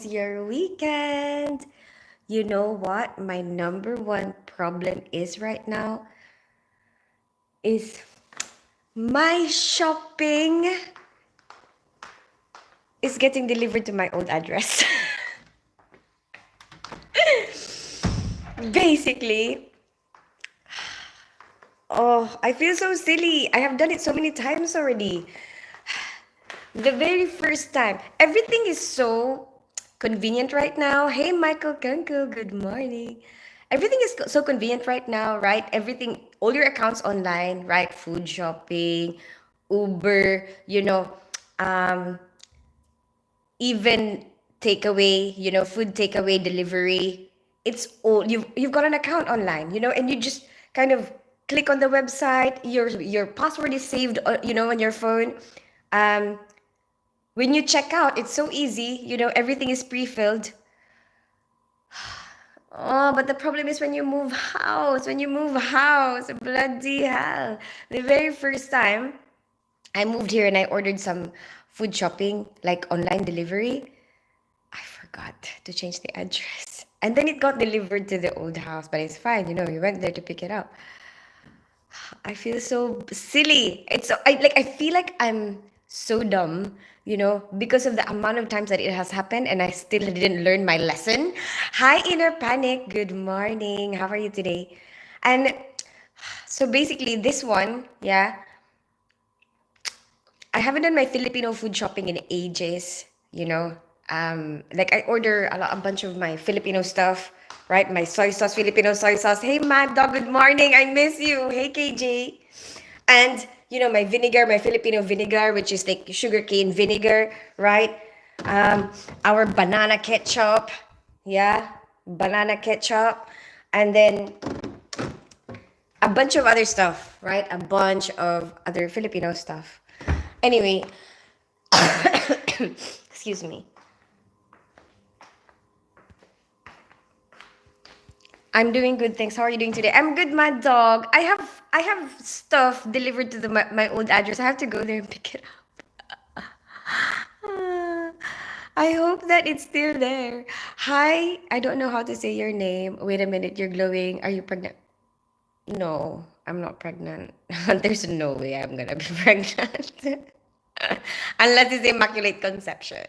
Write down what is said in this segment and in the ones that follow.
your weekend? You know what? My number one problem is right now is my shopping is getting delivered to my old address. Basically, oh, I feel so silly. I have done it so many times already. The very first time. Everything is so convenient right now. Hey, Michael Kunkel, good morning. Everything is so convenient right now, right? Everything, all your accounts online, right? Food shopping, Uber, um, even takeaway, food takeaway delivery. It's all you've got an account online, and you just kind of click on the website. Your password is saved, on your phone. Um, when you check out, it's so easy. Everything is pre-filled. Oh, but the problem is when you move house, bloody hell. The very first time I moved here and I ordered some food shopping, like online delivery, I forgot to change the address. And then it got delivered to the old house, but it's fine. We went there to pick it up. I feel so silly. I feel like I'm so dumb, because of the amount of times that it has happened and I still didn't learn my lesson. Hi, Inner Panic. Good morning. How are you today? And so basically this one, yeah, I haven't done my Filipino food shopping in ages, like I order a bunch of my Filipino stuff, right? My soy sauce, Filipino soy sauce. Hey, Mad Dog, good morning. I miss you. Hey, KJ. And my vinegar, my Filipino vinegar, which is like sugarcane vinegar, right? Our banana ketchup, yeah, banana ketchup, and then a bunch of other stuff, right? A bunch of other Filipino stuff. Anyway, excuse me. I'm doing good, thanks. How are you doing today? I'm good, my dog. I have stuff delivered to my old address. I have to go there and pick it up. Ah, I hope that it's still there. Hi, I don't know how to say your name. Wait a minute, you're glowing. Are you pregnant? No, I'm not pregnant. There's no way I'm gonna be pregnant. Unless it's immaculate conception.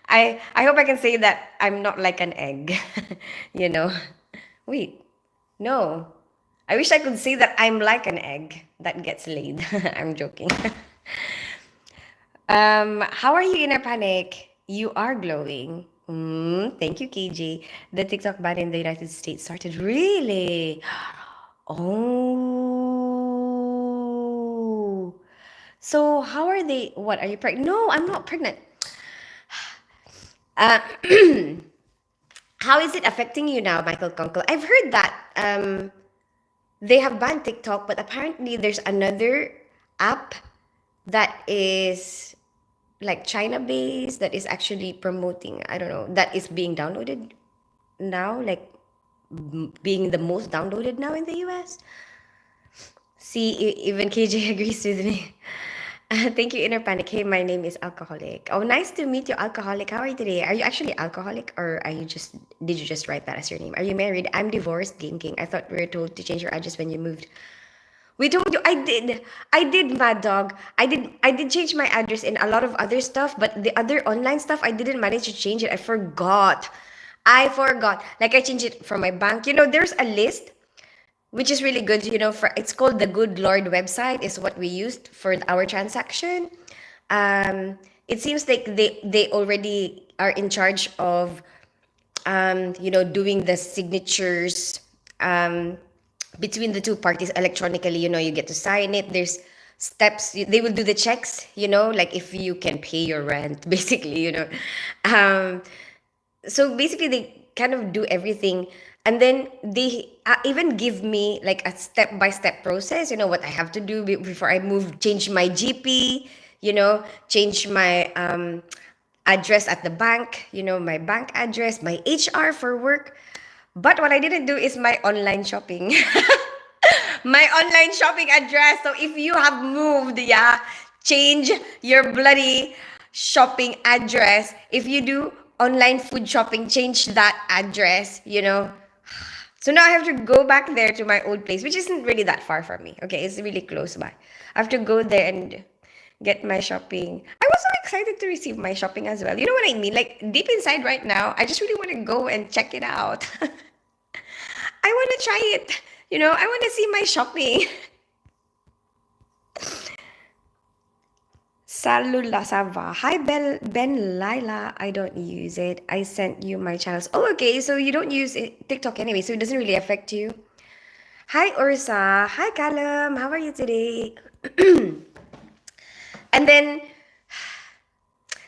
I hope I can say that I'm not like an egg. you know. Wait, no. I wish I could say that I'm like an egg that gets laid. I'm joking. How are you in a panic? You are glowing. Thank you, KJ. The TikTok ban in the United States started. Really? Oh. So how are they? What are you pregnant? No, I'm not pregnant. Uh, how is it affecting you now, Michael Kunkel? I've heard that they have banned TikTok, but apparently there's another app that is like China based that is actually promoting, I don't know, that is being downloaded now, like being the most downloaded now in the US. See, even KJ agrees with me. Thank you, Inner Panic. Hey, my name is Alcoholic. Oh, nice to meet you, Alcoholic. How are you today? Are you actually alcoholic or did you just write that as your name? Are you married? I'm divorced, Game King. I thought we were told to change your address when you moved. We told you. I did, Mad Dog. I did change my address in a lot of other stuff, but the other online stuff, I didn't manage to change it. I forgot. I forgot. Like I changed it from my bank. There's a list which is really good. For it's called the Good Lord website is what we used for our transaction. It seems like they already are in charge of doing the signatures between the two parties electronically. You get to sign it. There's steps. They will do the checks, like if you can pay your rent, basically. um so basically they kind of do everything, and then they even give me like a step by step process, what I have to do before I move. Change my GP, change my address at the bank, my bank address, my HR for work. But what I didn't do is my online shopping. My online shopping address. So if you have moved, yeah, change your bloody shopping address. If you do online food shopping, change that address, you know. So now I have to go back there to my old place, which isn't really that far from me. Okay, it's really close by. I have to go there and get my shopping. I was so excited to receive my shopping as well. You know what I mean? Like deep inside right now, I just really want to go and check it out. I want to try it. You know, I want to see my shopping. Salula Sava. Hi Ben Lila. I don't use it. I sent you my channels. Oh, okay. So you don't use TikTok anyway, so it doesn't really affect you. Hi Ursa. Hi Callum. How are you today? And then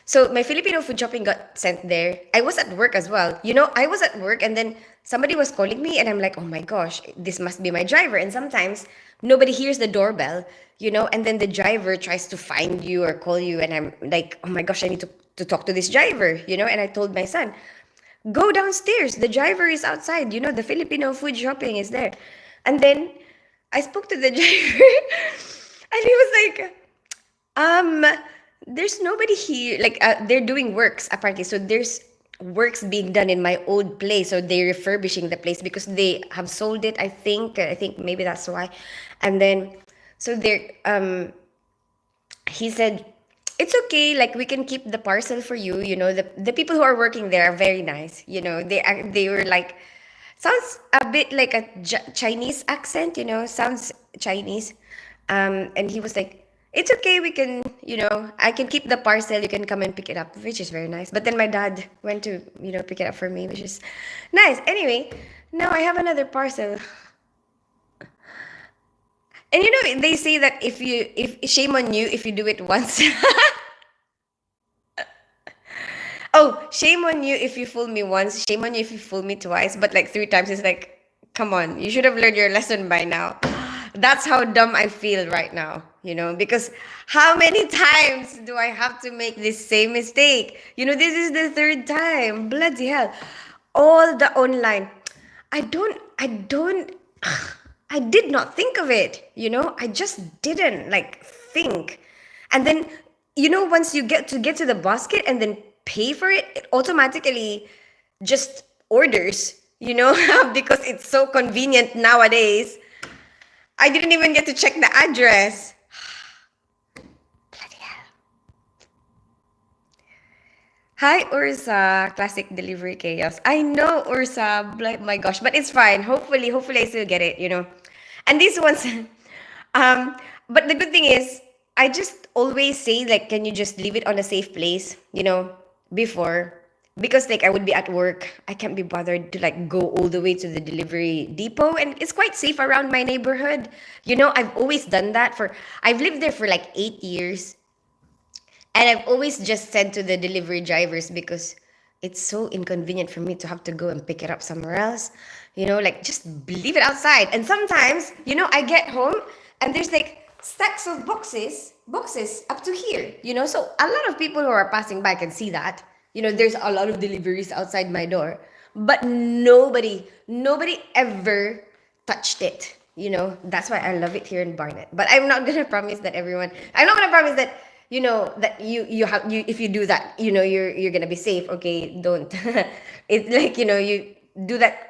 so my Filipino food shopping got sent there. I was at work as well. You know, I was at work and then somebody was calling me and I'm like, oh my gosh, this must be my driver. And sometimes nobody hears the doorbell, you know, and then the driver tries to find you or call you and I'm like, oh my gosh, I need to talk to this driver, you know. And I told my son, go downstairs. The driver is outside. You know, the Filipino food shopping is there. And then I spoke to the driver and he was like, um, there's nobody here. Like, they're doing works apparently. So there's works being done in my old place. So they're refurbishing the place because they have sold it. I think. I think maybe that's why. And then, so they're he said, it's okay. Like we can keep the parcel for you. You know, the people who are working there are very nice. You know, they were like, sounds a bit like a Chinese accent. You know, sounds Chinese. And he was like, it's okay. We can, you know, I can keep the parcel. You can come and pick it up, which is very nice. But then my dad went to, you know, pick it up for me, which is nice. Anyway, now I have another parcel. And you know, they say that if shame on you if you do it once. Oh, shame on you if you fool me once. Shame on you if you fool me twice. But like three times, it's like, come on, you should have learned your lesson by now. That's how dumb I feel right now, you know, because how many times do I have to make this same mistake? You know, this is the third time. Bloody hell. All the online. I don't, I did not think of it, you know, I just didn't like think. And then, you know, once you get to the basket and then pay for it, it automatically just orders, you know, because it's so convenient nowadays. I didn't even get to check the address. Bloody hell. Hi, Ursa. Classic delivery chaos. I know, Ursa. My gosh, but it's fine. Hopefully I still get it, you know. And these ones, um, but the good thing is, I just always say, like, can you just leave it on a safe place, you know, before? Because, like, I would be at work. I can't be bothered to, like, go all the way to the delivery depot. And it's quite safe around my neighborhood. You know, I've always done that I've lived there for like 8 years. And I've always just said to the delivery drivers because it's so inconvenient for me to have to go and pick it up somewhere else. You know, like just leave it outside. And sometimes, you know, I get home and there's like stacks of boxes up to here, you know. So a lot of people who are passing by can see that. You know, there's a lot of deliveries outside my door. But nobody ever touched it. You know, that's why I love it here in Barnet. But I'm not gonna promise that everyone. I'm not gonna promise that you know that you have you if you do that, you know, you're gonna be safe. Okay, don't. It's like, you know, you do that.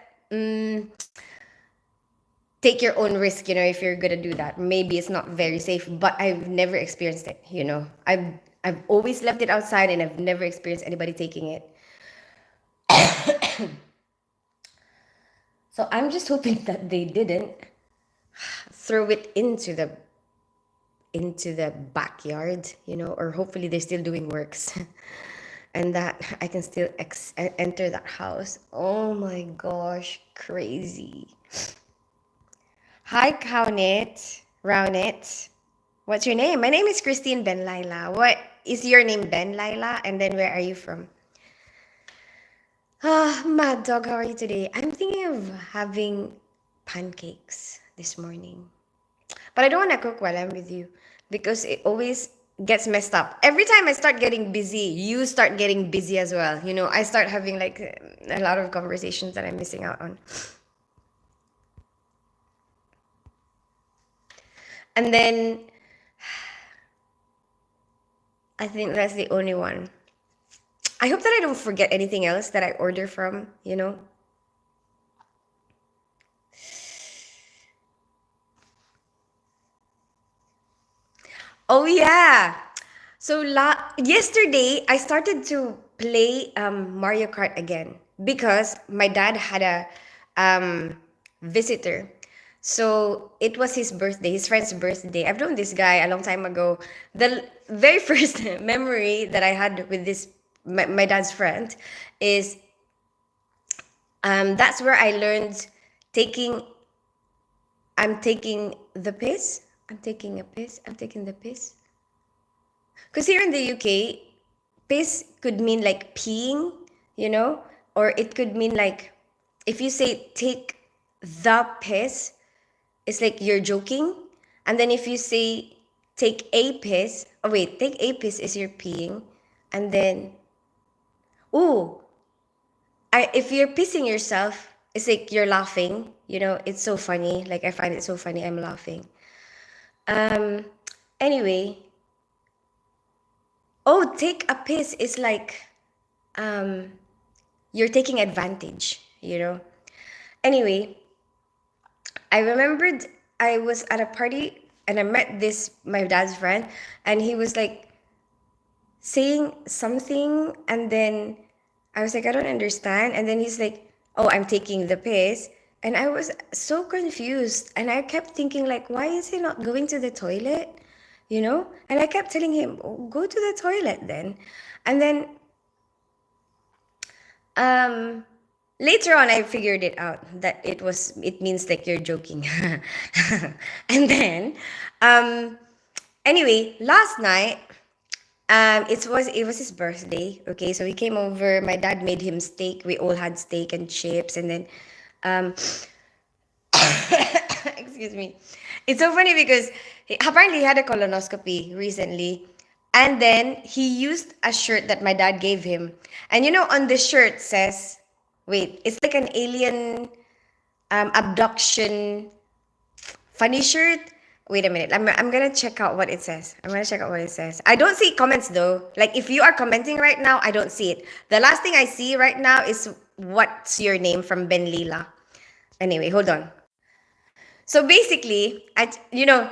Take your own risk. You know, if you're gonna do that, maybe it's not very safe. But I've never experienced it. You know, I've always left it outside, and I've never experienced anybody taking it. So I'm just hoping that they didn't throw it into the backyard, you know, or hopefully they're still doing works and that I can still enter that house. Oh my gosh, crazy. Hi, Cownit, Rownit. What's your name? My name is Christine Ben Laila. What is your name, Ben Laila? And then where are you from? Ah, Mad Dog, how are you today? I'm thinking of having pancakes this morning. But I don't want to cook while I'm with you because it always gets messed up. Every time I start getting busy, you start getting busy as well. You know, I start having like a lot of conversations that I'm missing out on. And then I think that's the only one. I hope that I don't forget anything else that I order from. Oh yeah. So yesterday I started to play Mario Kart again because my dad had a um, visitor. So it was his birthday, his friend's birthday. I've known this guy a long time ago. The very first memory that I had with my dad's friend is that's where I learned taking. I'm taking the piss. I'm taking a piss. I'm taking the piss. Because here in the UK, piss could mean like peeing, you know, or it could mean like if you say take the piss, it's like you're joking. And then if you say take a piss, oh wait, take a piss is you're peeing. And then, ooh, if you're pissing yourself, it's like you're laughing, it's so funny. Like I find it so funny, I'm laughing. Um, anyway, oh, take a piss is like, um, you're taking advantage. Anyway, I remembered I was at a party and I met this my dad's friend, and he was like saying something, and then I was like, I don't understand. And then he's like, oh, I'm taking the piss. And I was so confused, and I kept thinking like, why is he not going to the toilet? And I kept telling him, oh, go to the toilet then. And then Um, later on, I figured it out that it means like you're joking. And then, um, anyway, last night, it was his birthday. Okay, so he came over. My dad made him steak. We all had steak and chips, and then, um, excuse me. It's so funny because apparently he had a colonoscopy recently. And then he used a shirt that my dad gave him. And on the shirt says, wait, it's like an alien abduction funny shirt. Wait a minute. I'm going to check out what it says. I don't see comments though. Like if you are commenting right now, I don't see it. The last thing I see right now is what's your name from Ben Lila. Anyway, hold on. So basically,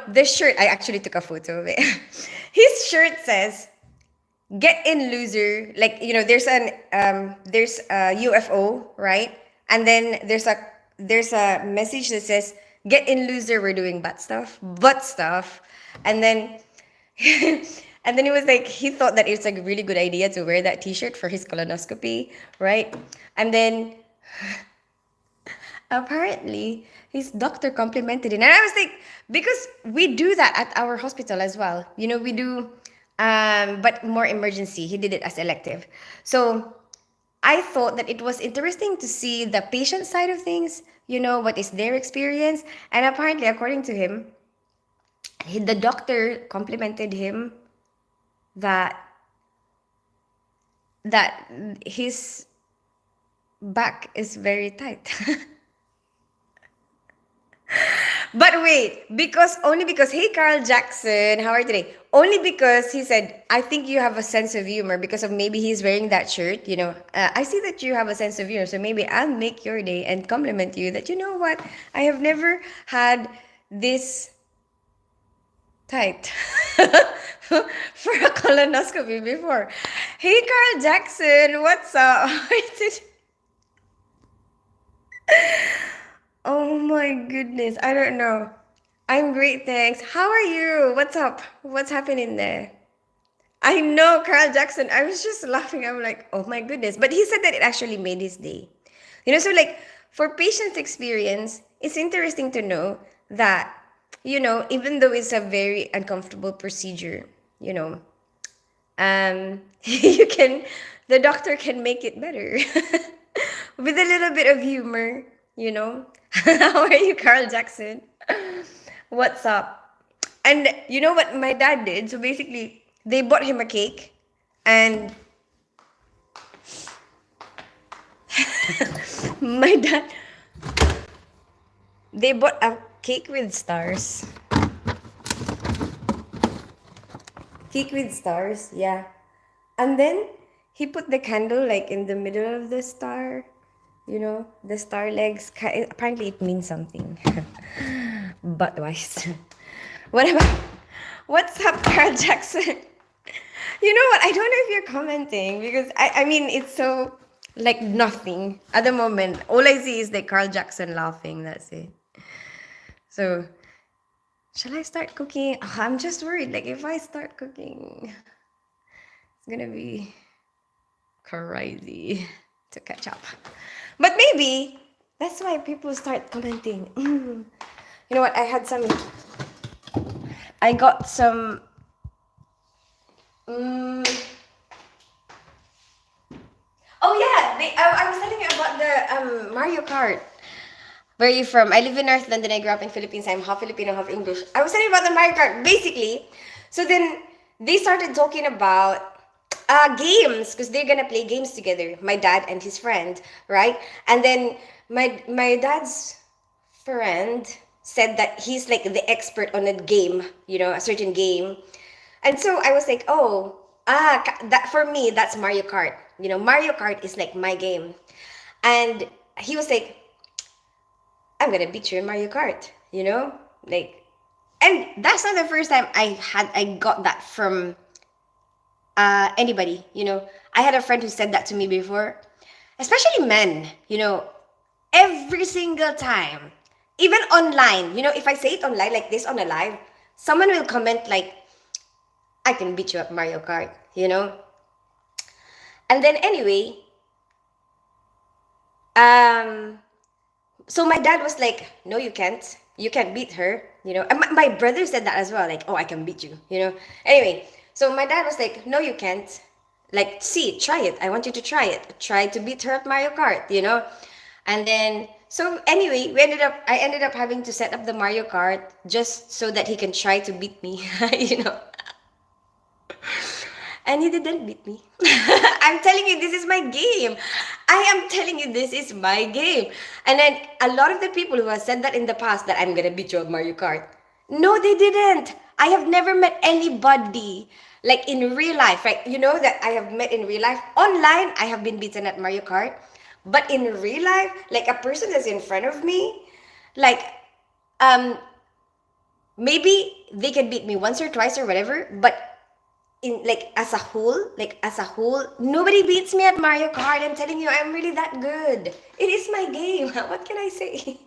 this shirt, I actually took a photo of it. His shirt says, "Get in, loser." Like, there's a UFO, right? And then there's a message that says, "Get in, loser. We're doing butt stuff." And then, and then he was like, he thought that it's like a really good idea to wear that T-shirt for his colonoscopy, right? And then apparently, his doctor complimented it. And I was like, because we do that at our hospital as well. We do, but more emergency. He did it as elective. So I thought that it was interesting to see the patient side of things, what is their experience. And apparently, according to him, the doctor complimented him that that his back is very tight. But wait, only because, hey Carl Jackson, how are you today? Only because he said, I think you have a sense of humor because of maybe he's wearing that shirt. I see that you have a sense of humor, so maybe I'll make your day and compliment you that, you know what, I have never had this tight for a colonoscopy before. Hey Carl Jackson, what's up? Oh my goodness. I don't know. I'm great, thanks. How are you? What's up? What's happening there? I know, Carl Jackson. I was just laughing. I'm like, oh my goodness. But he said that it actually made his day. So like for patient experience, it's interesting to know that, even though it's a very uncomfortable procedure, you can, the doctor can make it better with a little bit of humor. How are you, Carl Jackson? What's up? And you know what my dad did? So basically, they bought him a cake, and my dad, they bought a cake with stars. Cake with stars, yeah. And then he put the candle like in the middle of the star, the star legs. Apparently, it means something. But wise. What about what's up, Carl Jackson? You know what? I don't know if you're commenting because I mean it's so like nothing at the moment. All I see is like Carl Jackson laughing. That's it. So shall I start cooking? I'm just worried. Like if I start cooking, it's gonna be crazy to catch up. But maybe that's why people start commenting. You know what? I got some. Mm, oh yeah, I was telling you about the Mario Kart. Where are you from? I live in North London. I grew up in Philippines. I'm half Filipino, half English. I was telling you about the Mario Kart. Basically, so then they started talking about games because they're gonna play games together. My dad and his friend, right? And then my dad's friend said that he's like the expert on a game, a certain game. And so I was like, oh, that for me, that's Mario Kart. Mario Kart is like my game. And he was like, I'm gonna beat you in Mario Kart, like, and that's not the first time I got that from anybody. I had a friend who said that to me before, especially men. Every single time, even online. If I say it online like this on a live, someone will comment like, "I can beat you at Mario Kart," and then anyway, um, so my dad was like, no, you can't, beat her, and my brother said that as well, like, oh, I can beat you, anyway. So my dad was like, no, you can't, like, see, try it, I want you to try to beat her at Mario Kart, and then so anyway, I ended up having to set up the Mario Kart just so that he can try to beat me. And he didn't beat me. I'm telling you, this is my game. I am telling you, this is my game. And then a lot of the people who have said that in the past that I'm gonna beat you at Mario Kart. No, they didn't. I have never met anybody like in real life, right? That I have met in real life. Online, I have been beaten at Mario Kart. But in real life, like a person that's in front of me, like um maybe they can beat me once or twice or whatever, but in like as a whole, nobody beats me at Mario Kart. I'm telling you, I'm really that good. It is my game. What can I say?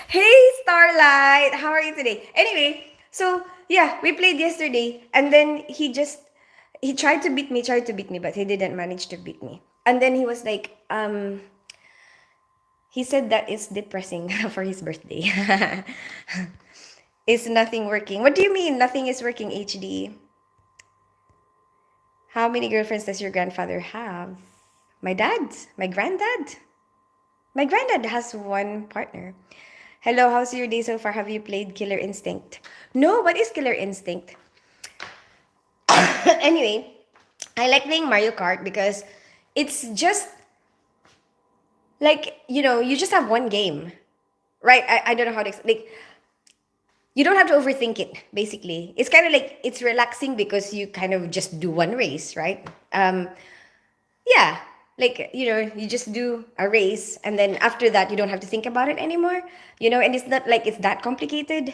Hey Starlight, how are you today? Anyway, so yeah, we played yesterday, and then he tried to beat me, but he didn't manage to beat me. And then he was like, he said that it's depressing for his birthday. Is nothing working? What do you mean nothing is working, HD? How many girlfriends does your grandfather have? My dad? My granddad? My granddad has one partner. Hello, how's your day so far? Have you played Killer Instinct? No, what is Killer Instinct? Anyway, I like playing Mario Kart because it's just like, you just have one game, right? I don't know how to explain. Like, you don't have to overthink it, basically. It's kind of like, it's relaxing because you kind of just do one race, right? Yeah, like, you just do a race, and then after that you don't have to think about it anymore, and it's not like it's that complicated.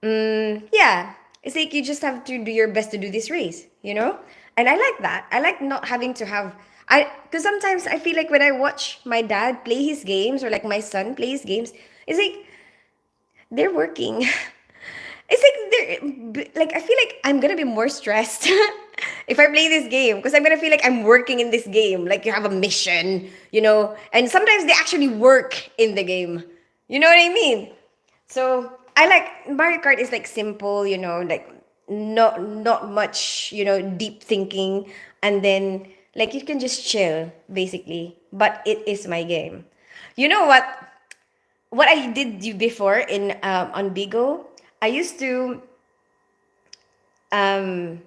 Yeah, it's like you just have to do your best to do this race, and I like that. I like not having to have, because sometimes I feel like when I watch my dad play his games, or like my son play his games, it's like they're working. It's like like I feel like I'm gonna be more stressed if I play this game, because I'm gonna feel like I'm working in this game. Like you have a mission, and sometimes they actually work in the game. You know what I mean? So I like Mario Kart is like simple, like not much, deep thinking, and then like you can just chill basically. But it is my game. You know what? What I did do before in on Bigo, I used to um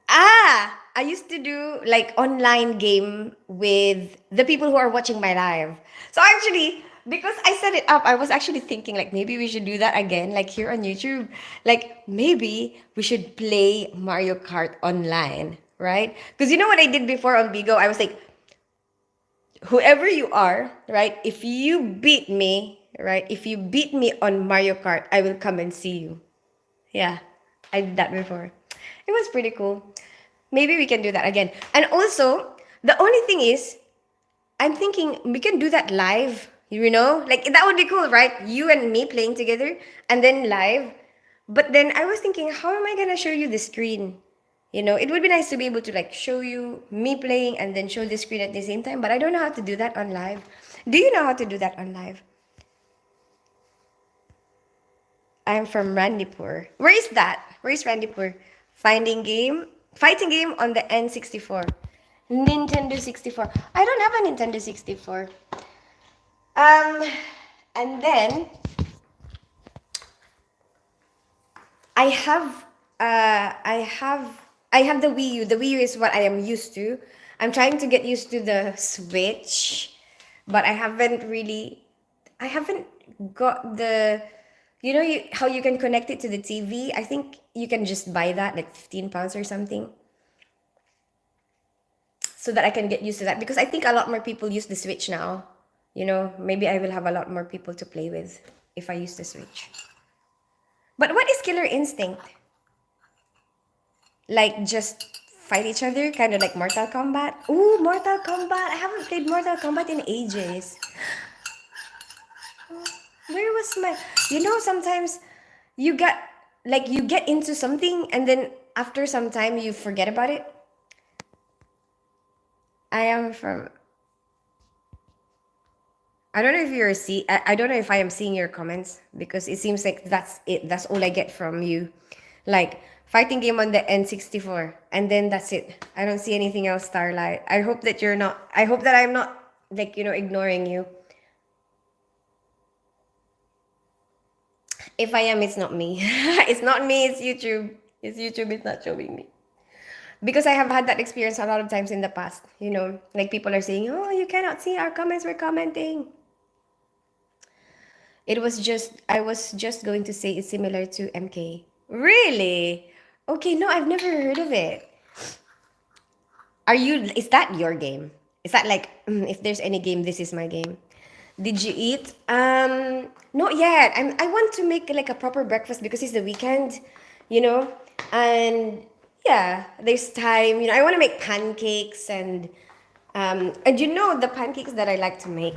I used to do like online game with the people who are watching my live. So actually, Because I set it up, I was actually thinking like maybe we should do that again, like here on YouTube. Like maybe we should play Mario Kart online, right? Because you know what I did before on Bigo? I was like, whoever you are, right? If you beat me, right? If you beat me on Mario Kart, I will come and see you. Yeah, I did that before. It was pretty cool. Maybe we can do that again. And also, the only thing is, I'm thinking we can do that live, you know? Like that would be cool, right? You and me playing together and then live. But then I was thinking, how am I gonna show you the screen? You know, it would be nice to be able to like show you me playing and then show the screen at the same time, but I don't know how to do that on live. Do you know how to do that on live? I'm from Randipur. Where is that? Where is Randipur? Finding game? Fighting game on the N64. Nintendo 64. I don't have a Nintendo 64. Um, and then I have, I have the Wii U. The Wii U is what I am used to. I'm trying to get used to the Switch, but I haven't got the, how you can connect it to the TV. I think you can just buy that like 15 pounds or something, so that I can get used to that because I think a lot more people use the Switch now. Maybe I will have a lot more people to play with if I use the Switch. But what is Killer Instinct? Like just fight each other, kind of like Mortal Kombat? Ooh, Mortal Kombat! I haven't played Mortal Kombat in ages. Where was my? Sometimes you get into something and then after some time you forget about it. I am from. I don't know if you're see. I don't know if I am seeing your comments because it seems like that's it. That's all I get from you, like fighting game on the N64, and then that's it. I don't see anything else, Starlight. I hope that you're not. I hope that I'm not like ignoring you. If I am, it's not me. It's not me. It's YouTube. It's YouTube. It's not showing me. Because I have had that experience a lot of times in the past. Like people are saying, "Oh, you cannot see our comments. We're commenting." I was just going to say it's similar to MK. Really? Okay, no, I've never heard of it. Is that your game? Is that like, if there's any game, this is my game? Did you eat? Not yet. I want to make like a proper breakfast because it's the weekend, you know? And yeah, there's time. I want to make pancakes and the pancakes that I like to make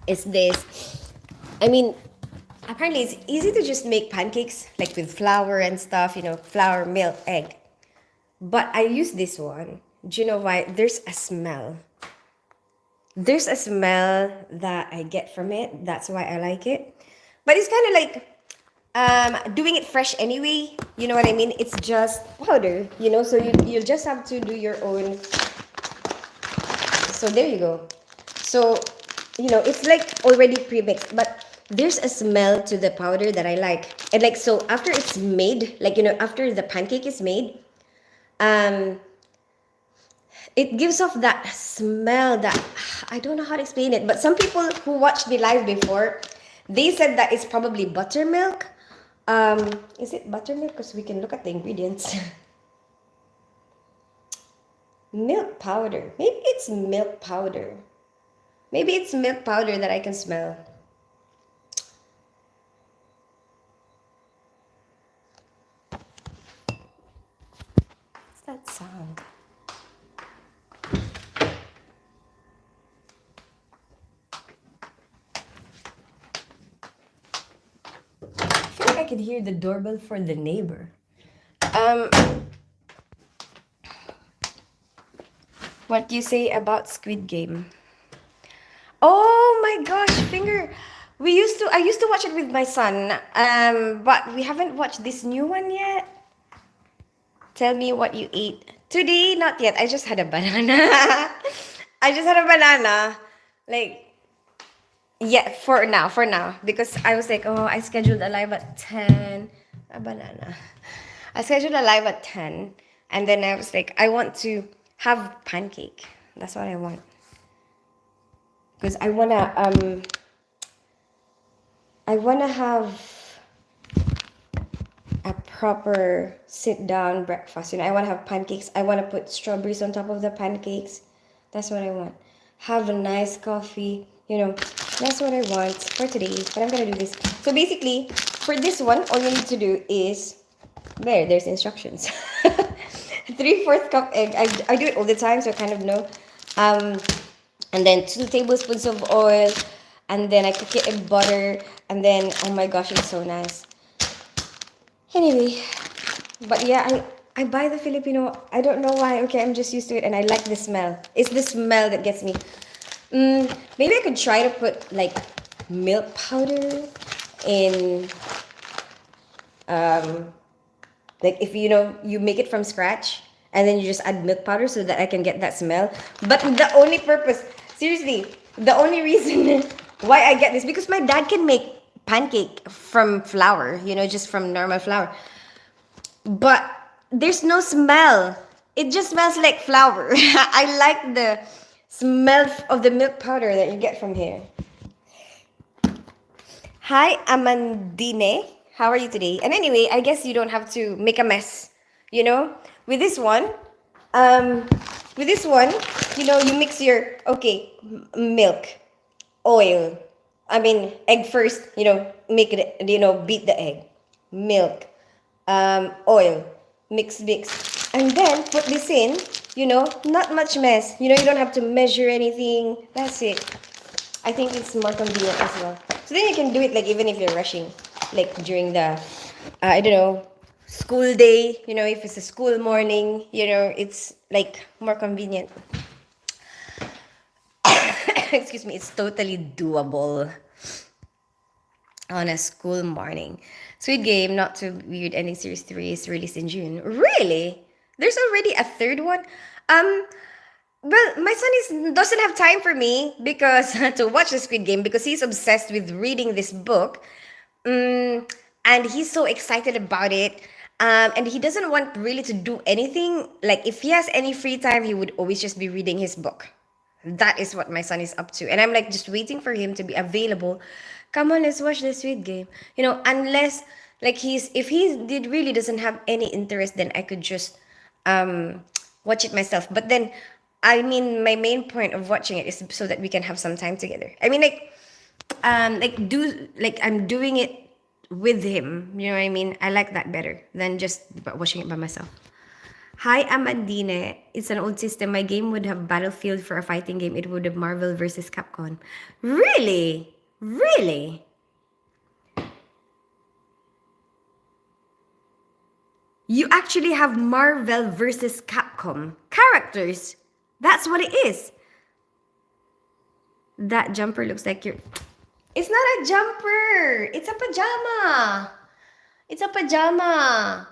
is this. I mean, apparently it's easy to just make pancakes like with flour and stuff, flour, milk, egg. But I use this one. Do you know why? There's a smell. There's a smell that I get from it. That's why I like it. But it's kind of like doing it fresh anyway. You know what I mean? It's just powder, so you just have to do your own. So there you go. So, it's like already pre-mixed, but there's a smell to the powder that I like. And like, so after it's made, like, after the pancake is made, um, it gives off that smell that I don't know how to explain it, but some people who watched me live before, they said that it's probably buttermilk. Is it buttermilk? Because we can look at the ingredients. Milk powder. Maybe it's milk powder. Maybe it's milk powder that I can smell. What's that sound? I feel like I could hear the doorbell for the neighbor. What do you say about Squid Game? Oh my gosh, Finger. I used to watch it with my son. But we haven't watched this new one yet. Tell me what you ate. Today, not yet. I just had a banana. I just had a banana. Like, yeah, for now. Because I was like, oh, I scheduled a live at 10. A banana. I scheduled a live at 10. And then I was like, I want to have pancake. That's what I want. because I wanna have a proper sit down breakfast. I want to have pancakes. I want to put strawberries on top of the pancakes. That's what I want. Have a nice coffee. That's what I want for today. But I'm gonna do this. So basically, for this one, all you need to do is there's instructions. 3/4 cup egg. I do it all the time, so I kind of know. Um, and then 2 tablespoons of oil, and then I cook it in butter, and then oh my gosh, it's so nice. Anyway, but yeah, I buy the Filipino. I don't know why. Okay, I'm just used to it, and I like the smell. It's the smell that gets me. Maybe I could try to put like milk powder in like if you make it from scratch and then you just add milk powder so that I can get that smell. But the only purpose, seriously, the only reason why I get this because my dad can make pancake from flour, just from normal flour. But there's no smell. It just smells like flour. I like the smell of the milk powder that you get from here. Hi, Amandine. How are you today? And anyway, I guess you don't have to make a mess. You know, with this one, um, with this one, you mix your milk, oil. I mean, egg first. Make it. Beat the egg, milk, oil, mix, and then put this in. Not much mess. You don't have to measure anything. That's it. I think it's more convenient as well. So then you can do it like even if you're rushing, like during the, I don't know, school day. If it's a school morning, it's like more convenient. Excuse me, it's totally doable on a school morning. Squid Game, Not Too Weird Ending Series 3 is released in June. Really? There's already a third one? Um, well, my son doesn't have time for me because to watch the Squid Game because he's obsessed with reading this book, and he's so excited about it. And he doesn't want really to do anything. Like if he has any free time, he would always just be reading his book. That is what my son is up to, and I'm like just waiting for him to be available. Come on, let's watch the Squid Game. Unless like if he did really doesn't have any interest, then I could just watch it myself. But then I mean my main point of watching it is so that we can have some time together. I mean like I'm doing it with him. You know what I mean? I like that better than just watching it by myself. Hi, Amandine. It's an old system. My game would have Battlefield for a fighting game. It would have Marvel versus Capcom. Really? Really? You actually have Marvel versus Capcom characters. That's what it is. That jumper looks like you're. It's not a jumper. It's a pajama. It's a pajama.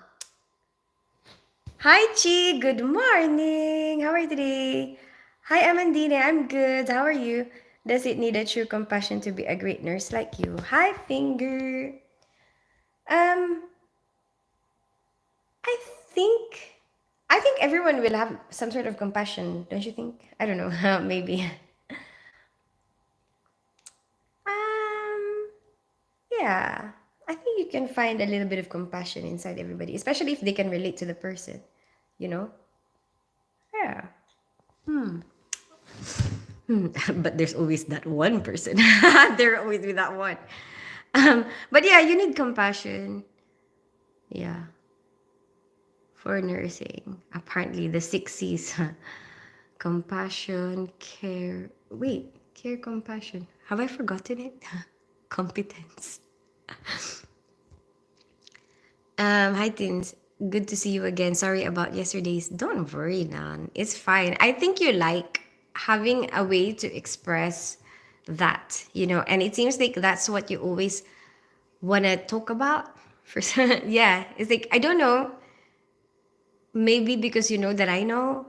Hi, Chi. Good morning. How are you today? Hi, Amandine. I'm good. How are you? Does it need a true compassion to be a great nurse like you? Hi, Finger. Um, I think I think everyone will have some sort of compassion, don't you think? I don't know. Maybe. Um, yeah. I think you can find a little bit of compassion inside everybody, especially if they can relate to the person, you know? Yeah. But there's always that one person. There always be that one. But yeah, you need compassion. Yeah, for nursing. Apparently, the 6 C's: compassion, care. Wait, care, compassion. Have I forgotten it? Competence. Hi, Tins. Good to see you again. Sorry about yesterday's. Don't worry, Nan. It's fine. I think you like having a way to express that, and it seems like that's what you always want to talk about. For yeah, it's like I don't know. Maybe because you know that I know,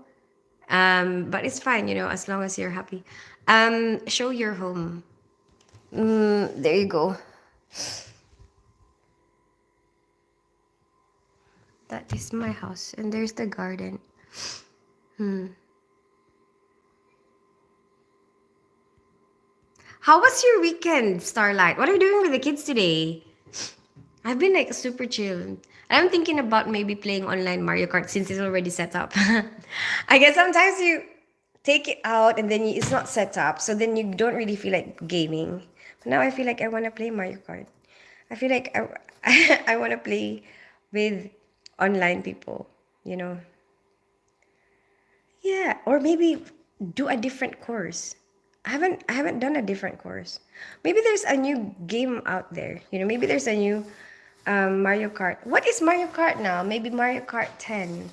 but it's fine, as long as you're happy. Show your home. There you go. That is my house, and there's the garden. How was your weekend, Starlight? What are you doing with the kids today? I've been like super chill. And I'm thinking about maybe playing online Mario Kart since it's already set up. I guess sometimes you take it out and then it's not set up, so then you don't really feel like gaming. But now I feel like I want to play Mario Kart. I feel like I want to play with online people, you know. Yeah, or maybe do a different course. I haven't done a different course. Maybe there's a new game out there. Maybe there's a new Mario Kart. What is Mario Kart now? Maybe Mario Kart 10.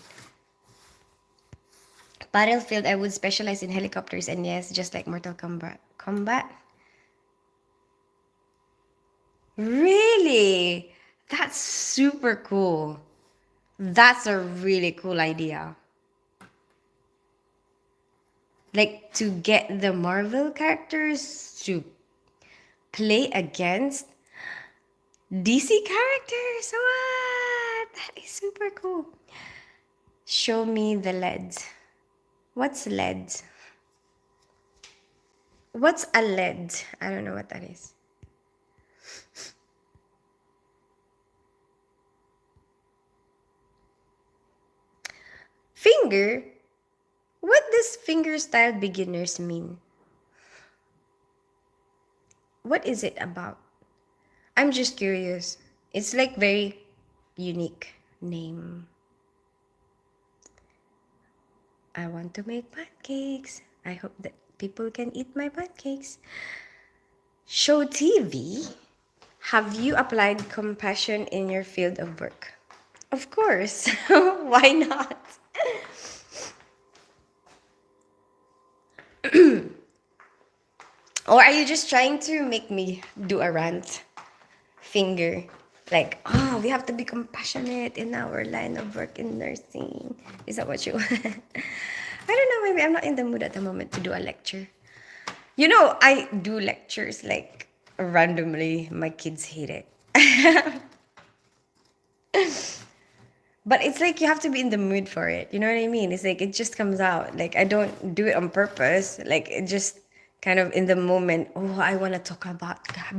Battlefield, I would specialize in helicopters, and yes, just like Mortal Kombat. Combat? Really? That's super cool. That's a really cool idea. Like to get the Marvel characters to play against DC characters. What? That is super cool. Show me the LEDs. What's LED? What's a LED? I don't know what that is. Finger? What does fingerstyle beginners mean? What is it about? I'm just curious. It's like very unique name. I want to make pancakes. I hope that people can eat my pancakes. Show TV? Have you applied compassion in your field of work? Of course. Why not? Or are you just trying to make me do a rant? Finger. Like, oh, we have to be compassionate in our line of work in nursing. Is that what you want? I don't know, maybe I'm not in the mood at the moment to do a lecture. I do lectures like randomly. My kids hate it. But it's like you have to be in the mood for it. You know what I mean? It's like it just comes out. Like I don't do it on purpose. Like it just kind of in the moment. Oh, I want to talk about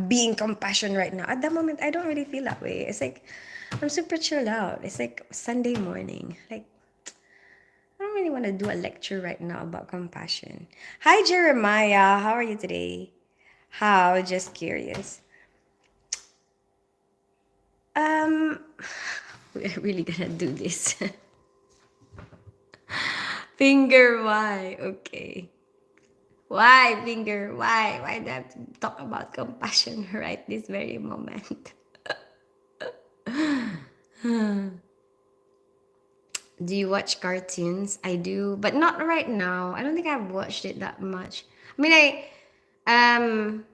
being compassionate right now. At the moment, I don't really feel that way. It's like I'm super chilled out. It's like Sunday morning. Like I don't really want to do a lecture right now about compassion. Hi, Jeremiah. How are you today? How? Just curious. Um, we're really gonna do this. Finger, why? Okay. Why, Finger? Why? Why do I have to talk about compassion right this very moment? Do you watch cartoons? I do, but not right now. I don't think I've watched it that much. I mean, um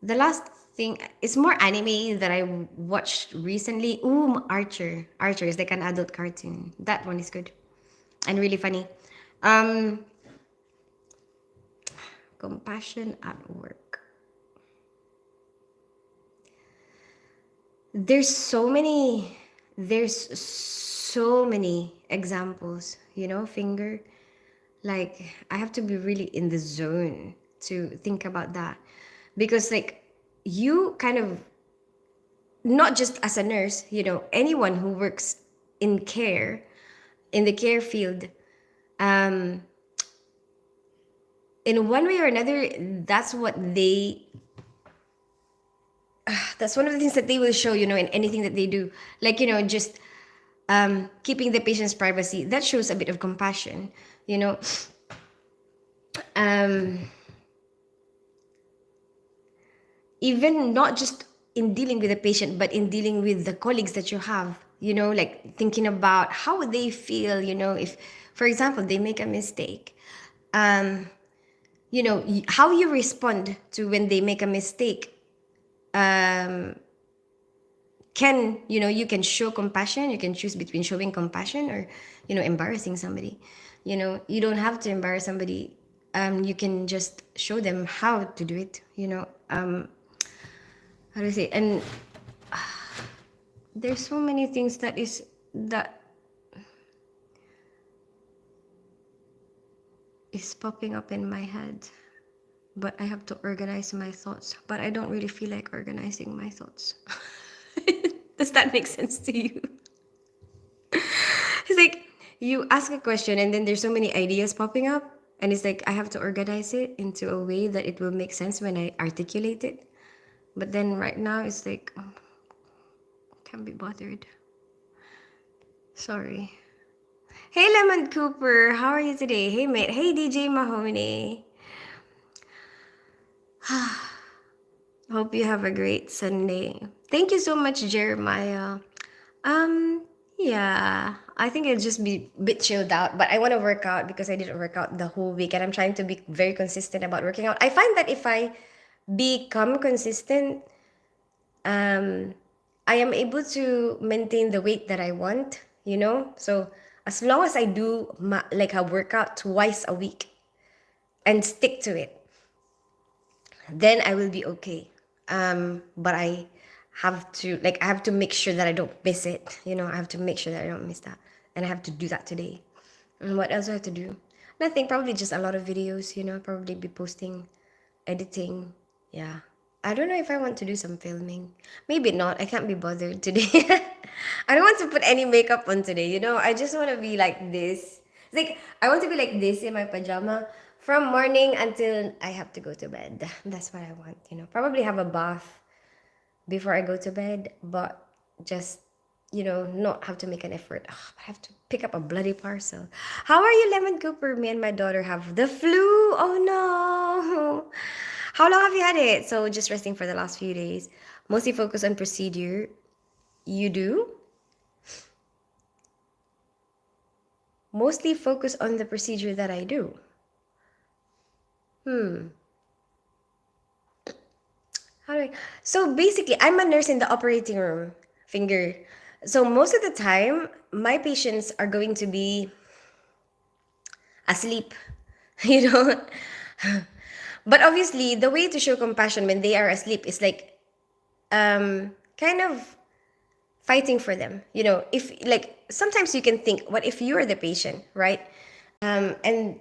the last thing it's more anime that I watched recently. Ooh, Archer. Archer is like an adult cartoon. That one is good and really funny. Um, Compassion at work. There's so many. There's so many examples. Finger. Like I have to be really in the zone to think about that, because like you kind of not just as a nurse, anyone who works in care, in the care field, um, in one way or another, that's one of the things that they will show, in anything that they do. Like, just keeping the patient's privacy, that shows a bit of compassion, you know. Um, Even not just in dealing with the patient, but in dealing with the colleagues that you have, like thinking about how would they feel, if, for example, they make a mistake. Um, how you respond to when they make a mistake, you can show compassion. You can choose between showing compassion or, embarrassing somebody. You don't have to embarrass somebody. You can just show them how to do it, how do I say, and there's so many things that is popping up in my head. but I have to organize my thoughts. But I don't really feel like organizing my thoughts. Does that make sense to you? It's like you ask a question and then there's so many ideas popping up, and it's like I have to organize it into a way that it will make sense when I articulate it. But then right now it's like can't be bothered. Sorry. Hey Lemon Cooper, how are you today? Hey mate. Hey DJ Mahoney. Hope you have a great Sunday. Thank you so much, Jeremiah. Um, yeah, I think it'll just be a bit chilled out, but I want to work out because I didn't work out the whole week and I'm trying to be very consistent about working out. I find that if I become consistent, um, I am able to maintain the weight that I want, you know? So as long as I do like a workout twice a week and stick to it, then I will be okay. But I have to make sure that I don't miss it. You know, I have to make sure that I don't miss that. And I have to do that today. And what else do I have to do? Nothing, probably just a lot of videos, you know, probably be posting, editing. Yeah. I don't know if I want to do some filming. Maybe not. I can't be bothered today. I don't want to put any makeup on today, you know? I just want to be like this. It's like I want to be like this in my pajama from morning until I have to go to bed. That's what I want, you know. Probably have a bath before I go to bed, but just, you know, not have to make an effort. Ugh, I have to pick up a bloody parcel. How are you, Lemon Cooper? Me and my daughter have the flu. Oh no. How long have you had it? So just resting for the last few days. Mostly focus on procedure. You do? Mostly focus on the procedure that I do. Hmm. How do I? So basically, I'm a nurse in the operating room, finger. So most of the time, my patients are going to be asleep, you know. But obviously, the way to show compassion when they are asleep is like kind of fighting for them. You know, if like sometimes you can think, what if you are the patient, right? And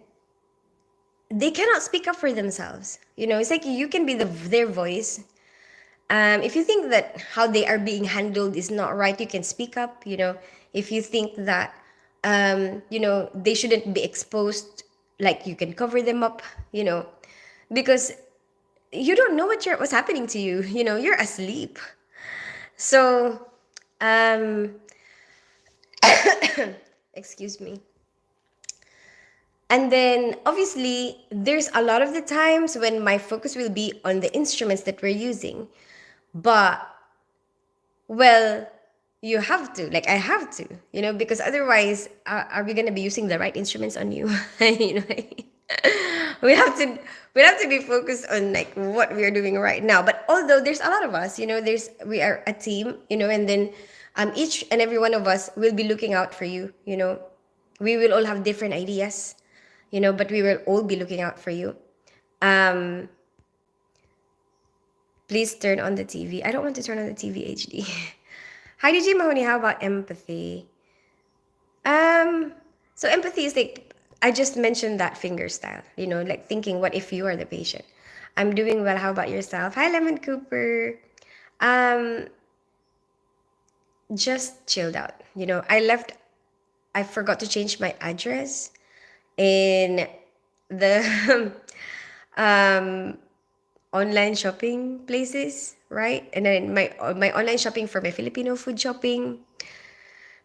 they cannot speak up for themselves. You know, it's like you can be their voice. If you think that how they are being handled is not right, you can speak up. You know, if you think that you know they shouldn't be exposed, like you can cover them up. You know, because you don't know what's happening to you. You know, you're asleep. So, um, excuse me. And then obviously, there's a lot of the times when my focus will be on the instruments that we're using. But, well, you have to, like, I have to, you know, because otherwise, are we going to be using the right instruments on you? You know, we have to we have to be focused on like what we are doing right now. But although there's a lot of us, you know, we are a team, you know, and then each and every one of us will be looking out for you, you know. We will all have different ideas, you know, but we will all be looking out for you. Um, please turn on the TV. I don't want to turn on the TV HD. Hi, DJ Mahoney. How about empathy? Um, so empathy is like I just mentioned that finger style, you know, like thinking, what if you are the patient? I'm doing well. How about yourself? Hi, Lemon Cooper. Um, just chilled out. You know, I forgot to change my address in the um online shopping places, right? And then my online shopping for my Filipino food shopping,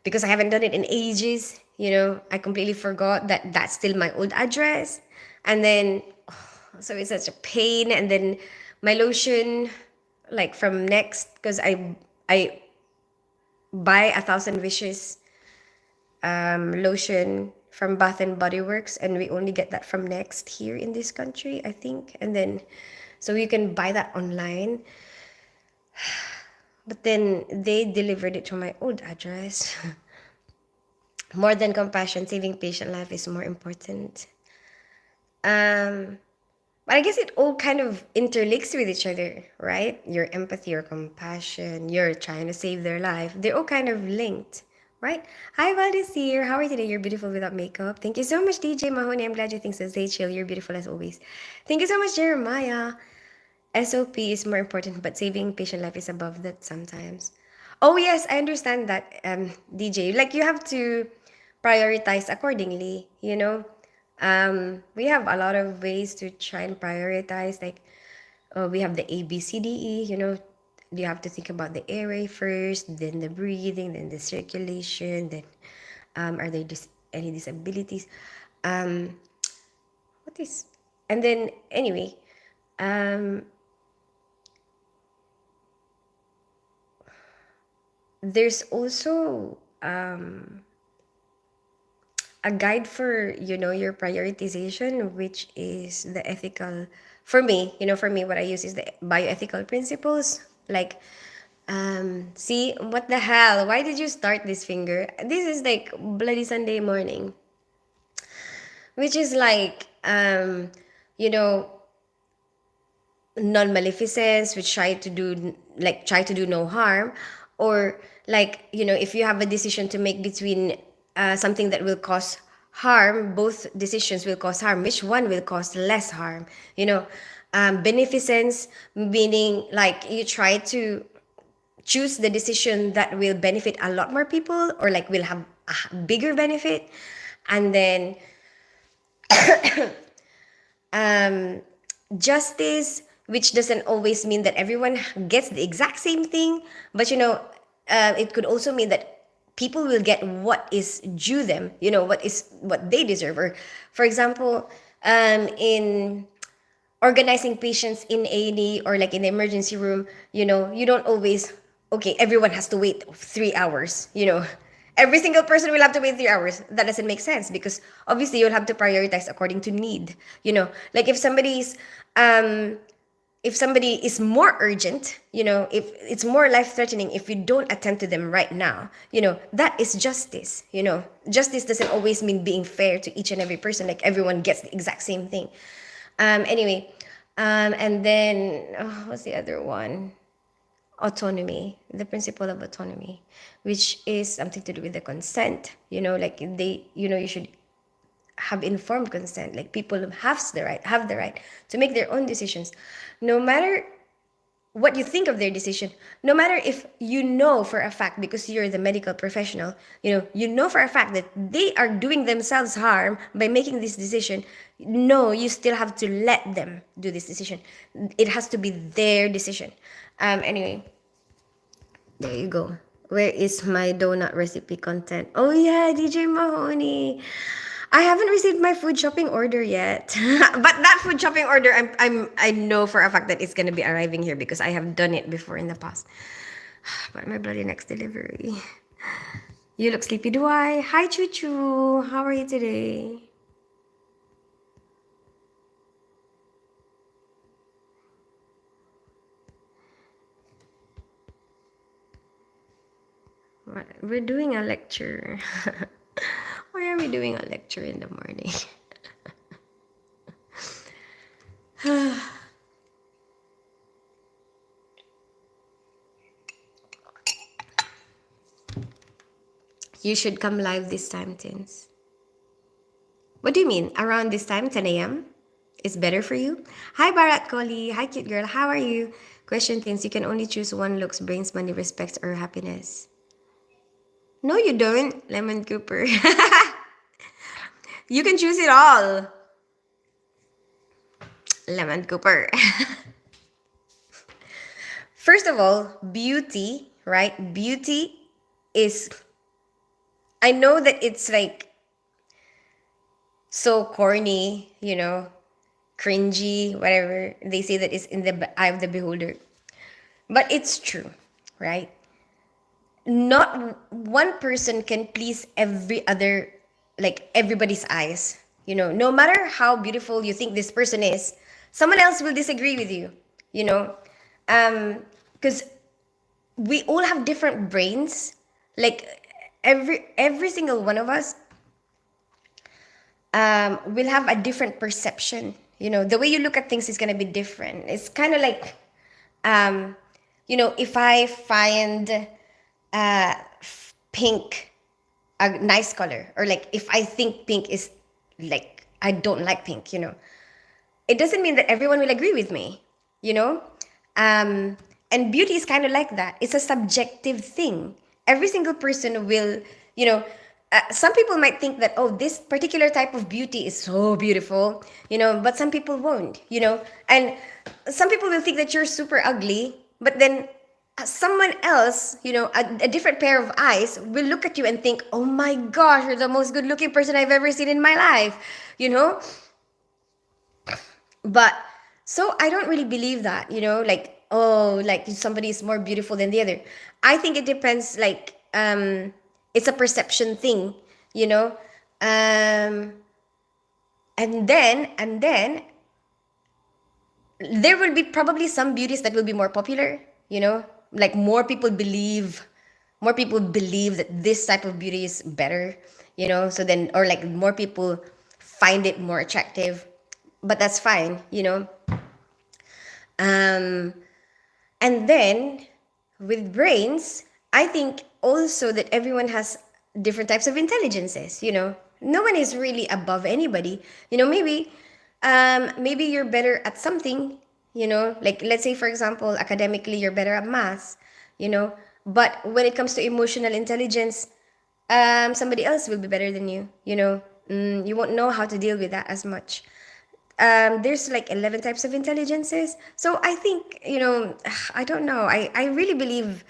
because I haven't done it in ages. You know, I completely forgot that that's still my old address. And then, so it's such a pain. And then my lotion, like from Next, because I buy 1,000 Wishes lotion from Bath and Body Works, and we only get that from Next here in this country, I think. And then, so you can buy that online. But then they delivered it to my old address. More than compassion, saving patient life is more important. Um, but I guess it all kind of interlinks with each other, right? Your empathy, your compassion, you're trying to save their life. They're all kind of linked, Right? Hi, Valdez here. How are you today? You're beautiful without makeup. Thank you so much, DJ Mahoney. I'm glad you think so. Stay chill. You're beautiful as always. Thank you so much, Jeremiah. SOP is more important, but saving patient life is above that sometimes. Oh yes, I understand that, DJ. Like you have to prioritize accordingly. We have a lot of ways to try and prioritize. Like we have the A, B, C, D, E. You have to think about the airway first, then the breathing, then the circulation, then are there any disabilities? Um, what is? And then anyway, um, there's also a guide for your prioritization, which is the ethical. For me, what I use is the bioethical principles. Like, see, what the hell? Why did you start this finger? This is like bloody Sunday morning, which is like, you know, non-maleficence, which try to do no harm, or like, if you have a decision to make between something that will cause harm, both decisions will cause harm, which one will cause less harm? Beneficence, meaning like you try to choose the decision that will benefit a lot more people, or like will have a bigger benefit. And then justice, which doesn't always mean that everyone gets the exact same thing, but it could also mean that people will get what is due them, what they deserve. Or, for example, in organizing patients in A&E, or like in the emergency room, you don't always, okay, everyone has to wait 3 hours. Every single person will have to wait 3 hours. That doesn't make sense, because obviously you'll have to prioritize according to need. Like if somebody is more urgent, if it's more life threatening, if you don't attend to them right now, that is justice. Justice doesn't always mean being fair to each and every person, like everyone gets the exact same thing. Anyway, and then what's the other one? Autonomy, the principle of autonomy, which is something to do with the consent. Like you should have informed consent. Like people have the right to make their own decisions, no matter what you think of their decision. No matter if you know for a fact, because you're the medical professional, you know for a fact that they are doing themselves harm by making this decision. No, you still have to let them do this decision. It has to be their decision. Anyway, there you go. Where is my donut recipe content? Oh yeah, DJ Mahoney. I haven't received my food shopping order yet. But that food shopping order, I know for a fact that it's gonna be arriving here, because I have done it before in the past. But my bloody next delivery. You look sleepy, do I? Hi, Choo Choo. How are you today? We're doing a lecture. Why are we doing a lecture in the morning? You should come live this time, Tins. What do you mean? Around this time, 10 a.m.? Is better for you? Hi, Bharat Kohli. Hi, cute girl. How are you? Question, Tins. You can only choose one: looks, brains, money, respects, or happiness. No, you don't, Lemon Cooper. You can choose it all, Lemon Cooper. First of all, beauty, right? Beauty is, I know that it's like so corny, cringy, whatever. They say that it's in the eye of the beholder. But it's true, right? Not one person can please everybody's eyes. No matter how beautiful you think this person is, someone else will disagree with you. You know, because we all have different brains. Like every single one of us will have a different perception. The way you look at things is gonna be different. It's kind of like, if I find pink a nice color, or like if I think pink is like, I don't like pink, it doesn't mean that everyone will agree with me, you know? And beauty is kind of like that. It's a subjective thing. Every single person will, you know, some people might think that, oh, this particular type of beauty is so beautiful, but some people won't, and some people will think that you're super ugly, but then someone else, a different pair of eyes will look at you and think, oh my gosh, you're the most good looking person I've ever seen in my life, you know? But so I don't really believe that, like, oh, like somebody is more beautiful than the other. I think it depends, like, it's a perception thing, you know. Um and then there will be probably some beauties that will be more popular, like more people believe that this type of beauty is better, so then, or like more people find it more attractive, but that's fine, um and then with brains, I think also that everyone has different types of intelligences, no one is really above anybody, maybe you're better at something, like let's say for example academically you're better at math, but when it comes to emotional intelligence, somebody else will be better than you, you won't know how to deal with that as much. There's like 11 types of intelligences, so I think, I don't know, I really believe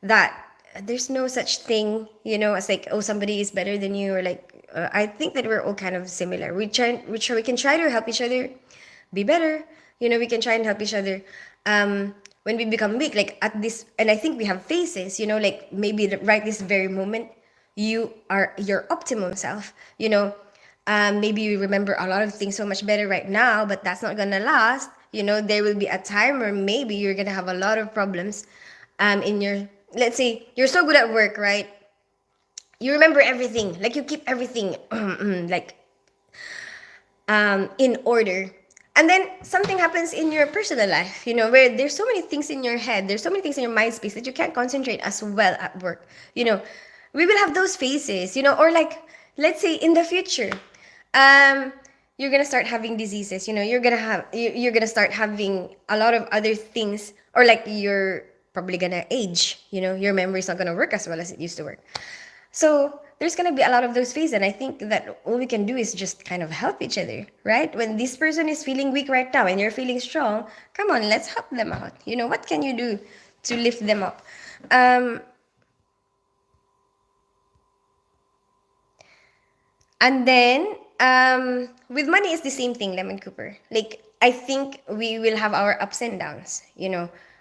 that there's no such thing, as like, oh, somebody is better than you, or like, I think that we're all kind of similar. We can try to help each other be better, we can try and help each other, when we become weak, like at this, and I think we have phases, like maybe right this very moment you are your optimum self, maybe you remember a lot of things so much better right now, but that's not gonna last. There will be a time where maybe you're gonna have a lot of problems, in your, let's say you're so good at work, right? You remember everything, like you keep everything like, in order. And then something happens in your personal life, where there's so many things in your head, there's so many things in your mind space that you can't concentrate as well at work. We will have those phases, or like, let's say in the future, um, you're gonna start having diseases, you're gonna start having a lot of other things, or like you're probably gonna age, your memory's not gonna work as well as it used to work. So there's gonna be a lot of those phases, and I think that all we can do is just kind of help each other, right? When this person is feeling weak right now and you're feeling strong, come on, let's help them out. What can you do to lift them up? Um, and then with money, it's the same thing, Lemon Cooper. Like, I think we will have our ups and downs.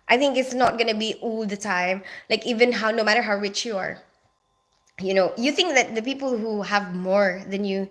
I think it's not gonna be all the time. Like, even how, no matter how rich you are, you think that the people who have more than you,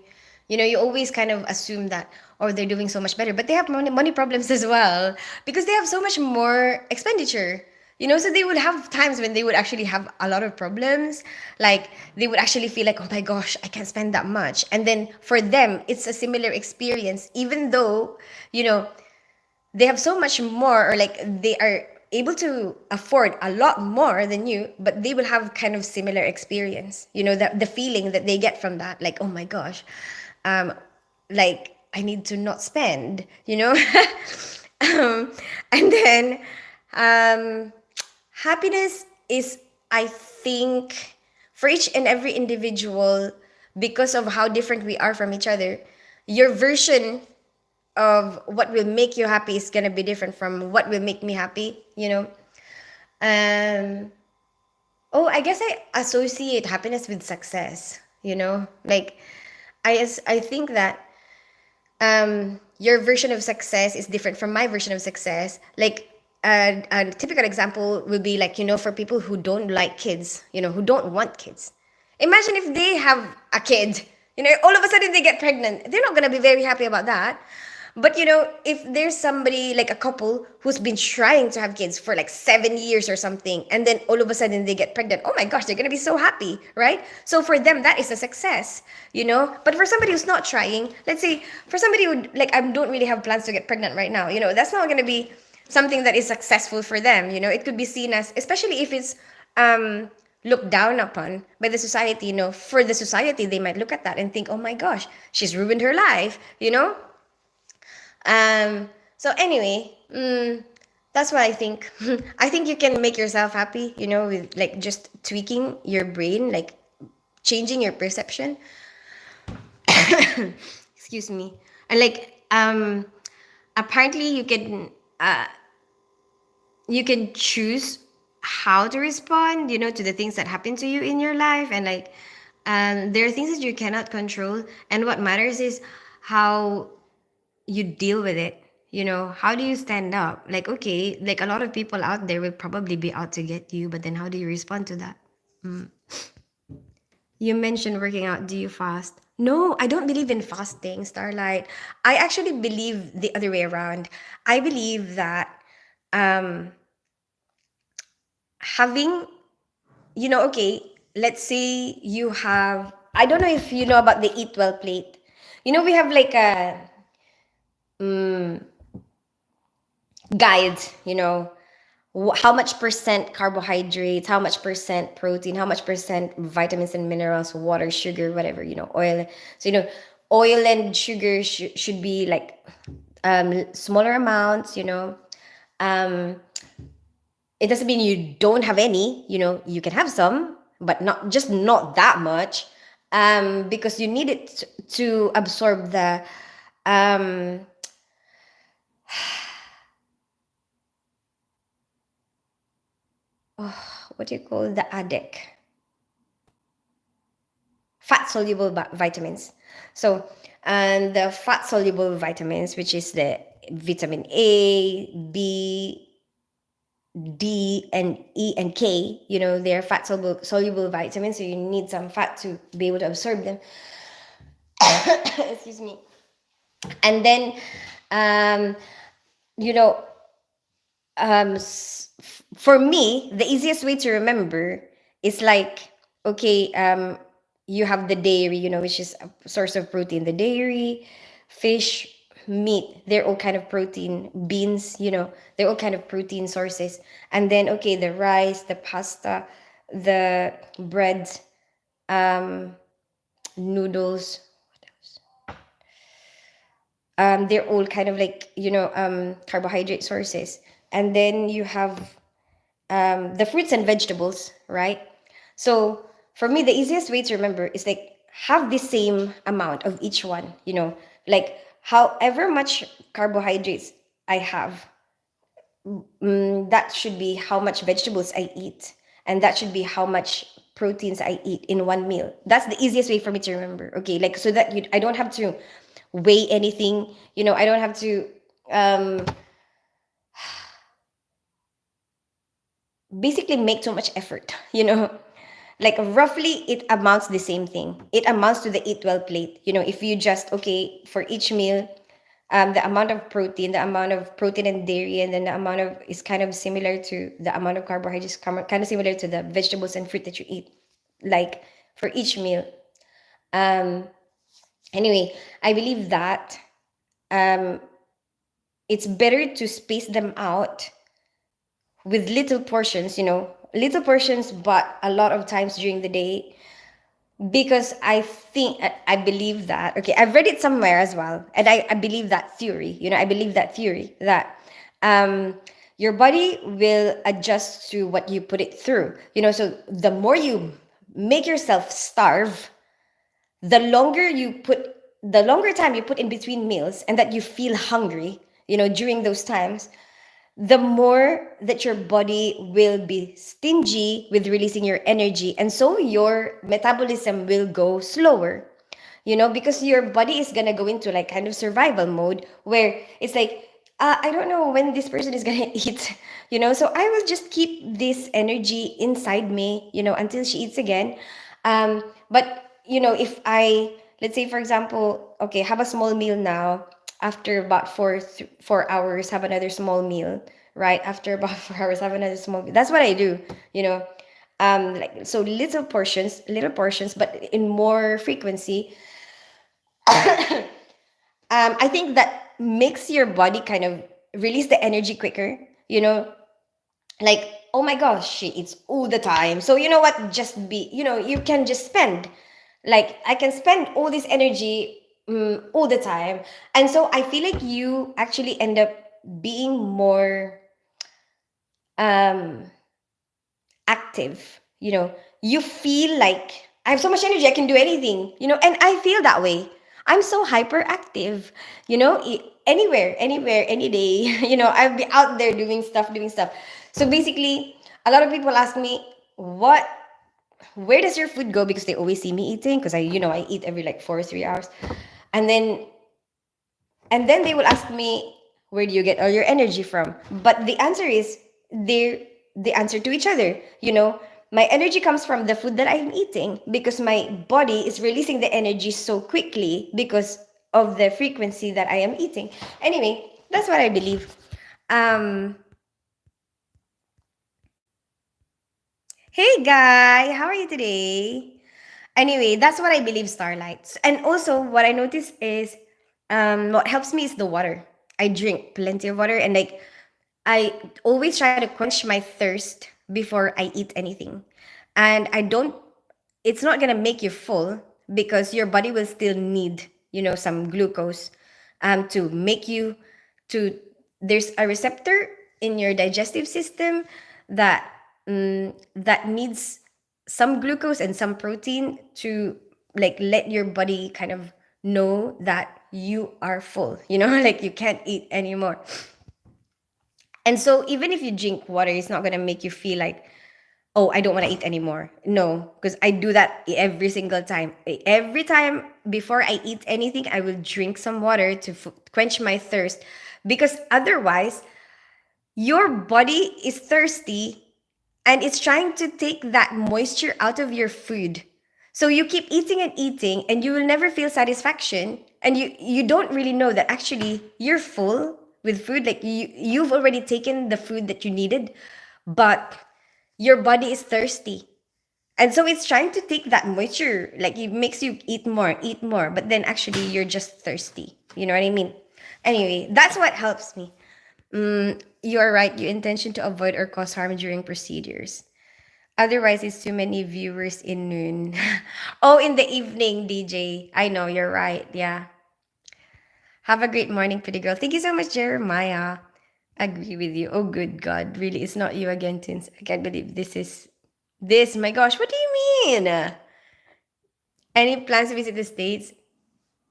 you always kind of assume that, or they're doing so much better, but they have money problems as well, because they have so much more expenditure, so they would have times when they would actually have a lot of problems, like they would actually feel like, oh my gosh, I can't spend that much, and then for them it's a similar experience, even though, they have so much more, or like they are able to afford a lot more than you, but they will have kind of similar experience, the feeling that they get from that, like, oh my gosh, um like I need to not spend, and then um happiness is, I think, for each and every individual, because of how different we are from each other, your version of what will make you happy is gonna be different from what will make me happy, Um, oh, I guess I associate happiness with success, like I think that your version of success is different from my version of success. Like a typical example would be like, for people who don't like kids, who don't want kids. Imagine if they have a kid, all of a sudden they get pregnant. They're not going to be very happy about that. But if there's somebody like a couple who's been trying to have kids for like 7 years or something, and then all of a sudden they get pregnant, oh my gosh, they're gonna be so happy, right? So for them, that is a success, But for somebody who's not trying, let's say for somebody who, like, I don't really have plans to get pregnant right now, that's not gonna be something that is successful for them. It could be seen as, especially if it's looked down upon by the society. For the society, they might look at that and think, oh my gosh, she's ruined her life. So anyway, that's what I think. I think you can make yourself happy, with like just tweaking your brain, like changing your perception. Excuse me. And like apparently you can choose how to respond, to the things that happen to you in your life. And like there are things that you cannot control, and what matters is how you deal with it. How do you stand up? Like, okay, like a lot of people out there will probably be out to get you, but then how do you respond to that? You mentioned working out. Do you fast? No, I don't believe in fasting, Starlight. I actually believe the other way around. I believe that um having, okay, let's say you have, I don't know if you know about the Eat Well plate. We have like a guide, how much percent carbohydrates, how much percent protein, how much percent vitamins and minerals, water, sugar, whatever, oil. So, oil and sugar should be like smaller amounts. Um, it doesn't mean you don't have any, you can have some, but not that much, because you need it to absorb the um, what do you call the ADEC? Fat soluble vitamins. So, and the fat soluble vitamins, which is the vitamin A, B, D, and E and K, they're fat soluble vitamins. So you need some fat to be able to absorb them. Excuse me. And then, um, you know, for me, the easiest way to remember is like, okay, you have the dairy, which is a source of protein. The dairy, fish, meat, they're all kind of protein. Beans, they're all kind of protein sources. And then, okay, the rice, the pasta, the bread, noodles, they're all kind of like, carbohydrate sources. And then you have the fruits and vegetables, right? So for me, the easiest way to remember is like have the same amount of each one, like however much carbohydrates I have, that should be how much vegetables I eat, and that should be how much proteins I eat in one meal. That's the easiest way for me to remember. Okay, like so that I don't have to weigh anything. I don't have to um, basically make too much effort. Like roughly it amounts the same thing. It amounts to the Eat Well plate. If you just, okay, for each meal, the amount of protein, and dairy, and then the amount of is kind of similar to the amount of carbohydrates, kind of similar to the vegetables and fruit that you eat, like for each meal. Anyway, I believe that it's better to space them out with little portions, little portions, but a lot of times during the day, because I believe that, okay, I've read it somewhere as well, and I believe that theory. I believe that theory that your body will adjust to what you put it through. So the more you make yourself starve, the longer time you put in between meals, and that you feel hungry, during those times, the more that your body will be stingy with releasing your energy. And so your metabolism will go slower, because your body is going to go into like kind of survival mode where it's like, I don't know when this person is going to eat, so I will just keep this energy inside me, until she eats again. But, if let's say, for example, okay, have a small meal now, after about 4 hours, have another small meal, right? After about 4 hours, have another small meal. That's what I do, like, so little portions, but in more frequency. I think that makes your body kind of release the energy quicker, like oh my gosh, she eats all the time. So you know what? Just be, you can just spend. Like I can spend all this energy all the time. And so I feel like you actually end up being more um active. You feel like I have so much energy, I can do anything, and I feel that way. I'm so hyperactive, anywhere, any day. I'll be out there doing stuff. So basically, a lot of people ask me, what where does your food go? Because they always see me eating, because I eat every like 4 or 3 hours. And then they will ask me, where do you get all your energy from? But the answer is, they're the answer to each other. My energy comes from the food that I'm eating, because my body is releasing the energy so quickly because of the frequency that I am eating. Anyway, that's what I believe. um hey guy, how are you today? Anyway, that's what I believe, starlights. And also what I notice is, what helps me is the water. I drink plenty of water, and like I always try to quench my thirst before I eat anything. And I don't, it's not going to make you full, because your body will still need, some glucose to make you, to, there's a receptor in your digestive system that that needs some glucose and some protein to like let your body kind of know that you are full, like you can't eat anymore. And so even if you drink water, it's not going to make you feel like, oh, I don't want to eat anymore. No, because I do that every single time. Every time before I eat anything, I will drink some water to quench my thirst, because otherwise your body is thirsty and it's trying to take that moisture out of your food. So you keep eating and eating, and you will never feel satisfaction, and you don't really know that actually you're full with food. Like you've already taken the food that you needed, but your body is thirsty. And so it's trying to take that moisture, like it makes you eat more, but then actually you're just thirsty. You know what I mean? Anyway, that's what helps me. You are right. You intention to avoid or cause harm during procedures. Otherwise, it's too many viewers in noon. Oh, in the evening, DJ. I know, you're right. Yeah. Have a great morning, pretty girl. Thank you so much, Jeremiah. Agree with you. Oh, good God. Really, it's not you again, Tins. I can't believe this is this. My gosh, what do you mean? Any plans to visit the States?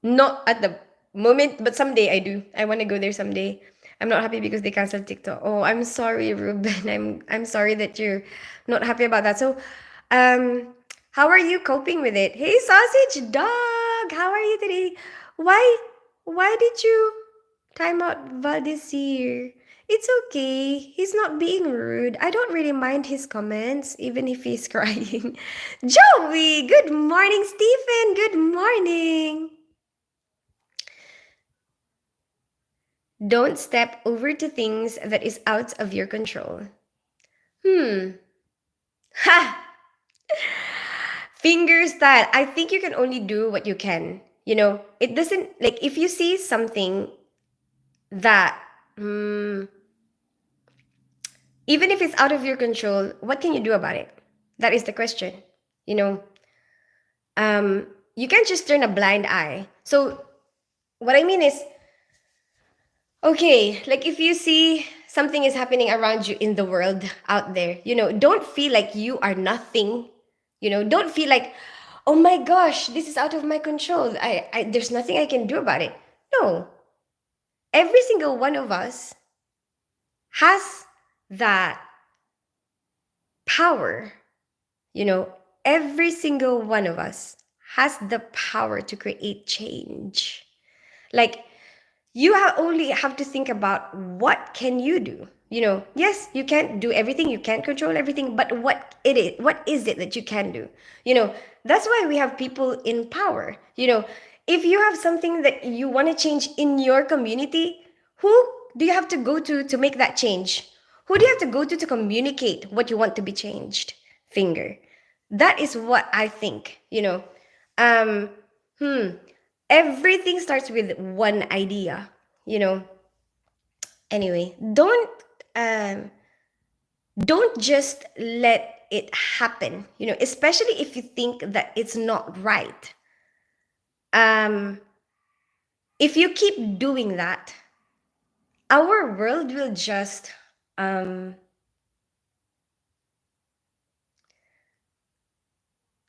Not at the moment, but someday I do. I want to go there someday. I'm not happy because they canceled TikTok. Oh, I'm sorry, Ruben. I'm sorry that you're not happy about that. So, um, how are you coping with it? Hey, sausage dog, how are you today? Why why did you time out Valdez here? It's okay. He's not being rude. I don't really mind his comments, even if he's crying. Joey, good morning, Stephen. Good morning. Don't step over to things that is out of your control. Hmm. Ha! Finger style. I think you can only do what you can. It doesn't, like, if you see something that, even if it's out of your control, what can you do about it? That is the question. You know, you can't just turn a blind eye. So, what I mean is, okay, like if you see something is happening around you in the world out there, don't feel like you are nothing. Don't feel like, oh my gosh, this is out of my control. There's nothing I can do about it. No, every single one of us has that power. You know, every single one of us has the power to create change. Like, only have to think about what can you do. Yes, you can't do everything, you can't control everything, but what is it that you can do? That's why we have people in power. If you have something that you want to change in your community, who do you have to go to make that change? Who do you have to go to communicate what you want to be changed? Finger. That is what I think. um hmm Everything starts with one idea. you know Anyway, don't, um don't just let it happen, especially if you think that it's not right. um if you keep doing that, our world will just um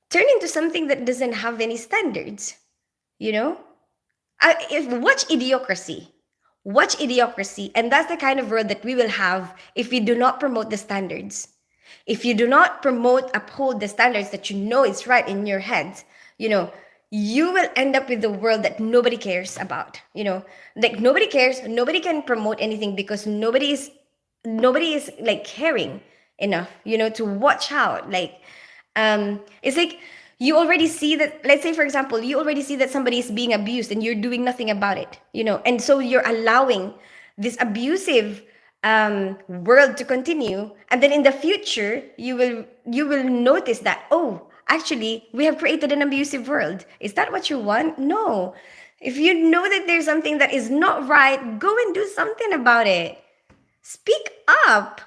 turn into something that doesn't have any standards, you know if watch idiocracy, and that's the kind of world that we will have if we do not promote the standards. If you do not uphold the standards that is right in your head, you know you will end up with a world that nobody cares about. Like, nobody cares, nobody can promote anything because nobody is like caring enough, to watch out. Like, it's like, you already see that, let's say for example, you already see that somebody is being abused and you're doing nothing about it, and so you're allowing this abusive world to continue, and then in the future you will notice that, oh, actually we have created an abusive world. Is that what you want? No. If you know that there's something that is not right, go and do something about it. Speak up.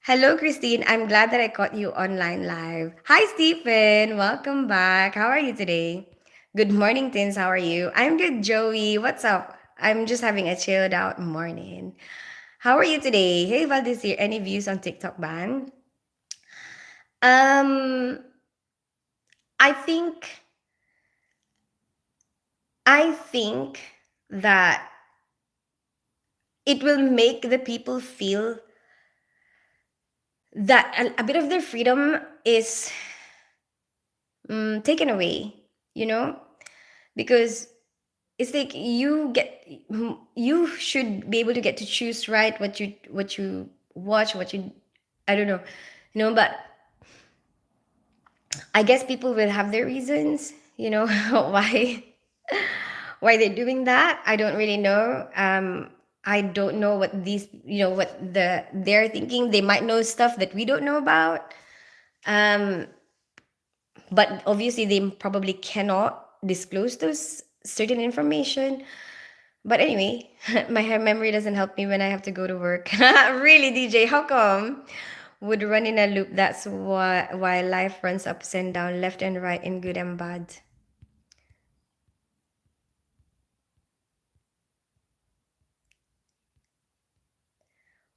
Hello, Christine. I'm glad that I caught you online live. Hi, Stephen. Welcome back. How are you today? Good morning, Tins. How are you? I'm good, Joey. What's up? I'm just having a chilled out morning. How are you today? Hey, Valdez here. Any views on TikTok ban? Um, I think I think that it will make the people feel that a bit of their freedom is taken away, you know? Because it's like you should be able to get to choose, right, what you watch, what you, I don't know, but I guess people will have their reasons, why they're doing that. I don't really know. I don't know what they're thinking. They might know stuff that we don't know about. um but obviously they probably cannot disclose those certain information. But anyway, my memory doesn't help me when I have to go to work. Really, DJ? How come? Would run in a loop. That's why life runs ups and down, left and right, in good and bad.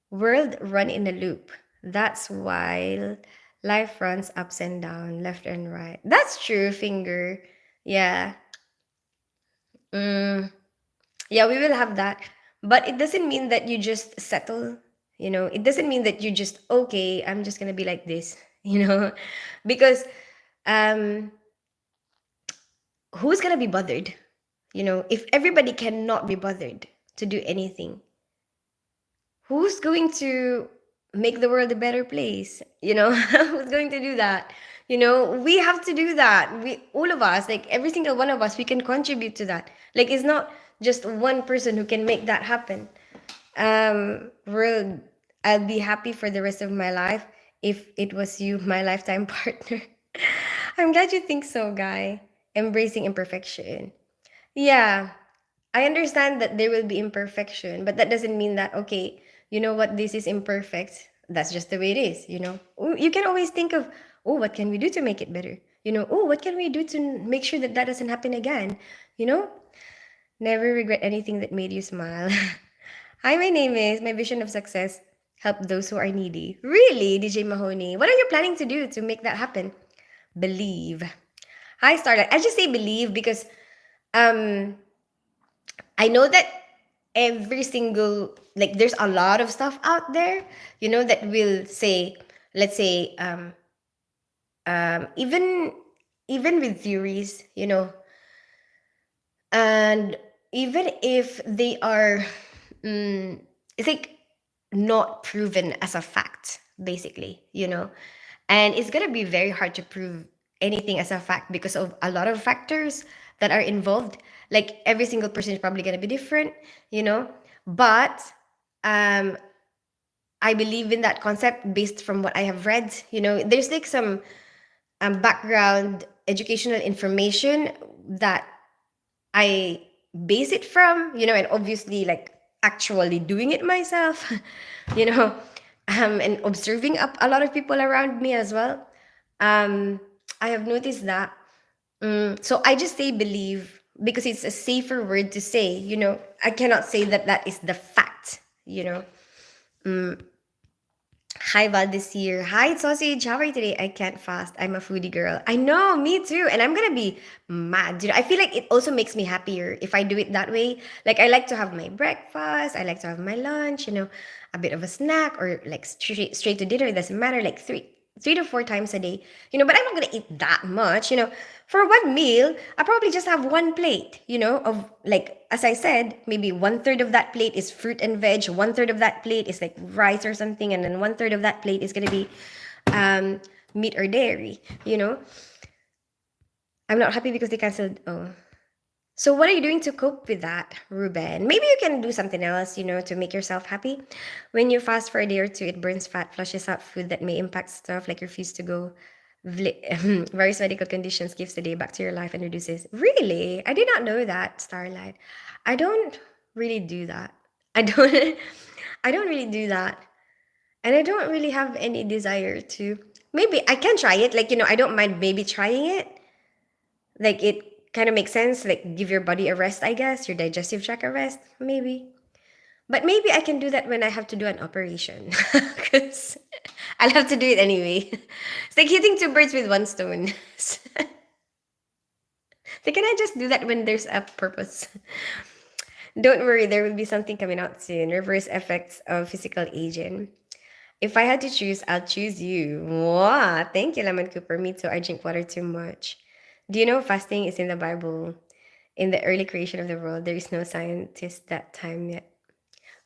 World run in a loop. That's why life runs ups and down, left and right. That's true, finger. Yeah. Mm. Yeah, we will have that. But it doesn't mean that you just settle. It doesn't mean that you just, okay, I'm just gonna be like this, because um who's gonna be bothered? If everybody cannot be bothered to do anything, who's going to make the world a better place? Who's going to do that? We have to do that. We, all of us, like every single one of us, we can contribute to that. Like, it's not just one person who can make that happen. World, I'll be happy for the rest of my life if it was you, my lifetime partner. I'm glad you think so, guy. Embracing imperfection. Yeah, I understand that there will be imperfection, but that doesn't mean that, okay, you know what, this is imperfect. That's just the way it is. You can always think of, oh, what can we do to make it better? Oh, what can we do to make sure that that doesn't happen again? You know, never regret anything that made you smile. Hi, my vision of success, help those who are needy. Really, DJ Mahoney? What are you planning to do to make that happen? Believe. Hi, Starlight. I just say believe because um I know that every single, like, there's a lot of stuff out there, that will say, let's say, even with theories, and even if they are, it's like not proven as a fact, basically, and it's gonna be very hard to prove anything as a fact because of a lot of factors that are involved. Like, every single person is probably gonna be different, but um I believe in that concept based from what I have read. There's like some background educational information that I base it from, and obviously, like, actually doing it myself, you know, and observing up a lot of people around me as well. Um, I have noticed that. So I just say believe because it's a safer word to say. I cannot say that that is the fact. Hi, Val, this year. Hi, Sausage. How are you today? I can't fast. I'm a foodie girl. I know, me too. And I'm gonna be mad. I feel like it also makes me happier if I do it that way. Like, I like to have my breakfast. I like to have my lunch, a bit of a snack or like straight to dinner. It doesn't matter. Like three to four times a day. But I'm not gonna eat that much. For one meal, I probably just have one plate, of like, as I said, maybe one third of that plate is fruit and veg, one third of that plate is like rice or something, and then one third of that plate is gonna be um, meat or dairy. I'm not happy because they canceled. Oh. So what are you doing to cope with that, Ruben? Maybe you can do something else, to make yourself happy. When you fast for a day or two, it burns fat, flushes out food that may impact stuff like refuse to go. Various medical conditions gives the day back to your life and reduces. Really? I did not know that, Starlight. I don't really do that. I don't I don't really do that. And I don't really have any desire to. Maybe I can try it. Like, I don't mind maybe trying it, like it kind of makes sense, like give your body a rest, I guess, your digestive tract a rest, maybe. But maybe I can do that when I have to do an operation because I'll have to do it anyway. It's like hitting two birds with one stone. So can I just do that when there's a purpose? Don't worry, there will be something coming out soon. Reverse effects of physical aging. If I had to choose, I'll choose you. Wow, thank you, Lemon Cooper. Me too. I drink water too much. Do you know fasting is in the Bible? In the early creation of the world, there is no scientist that time yet.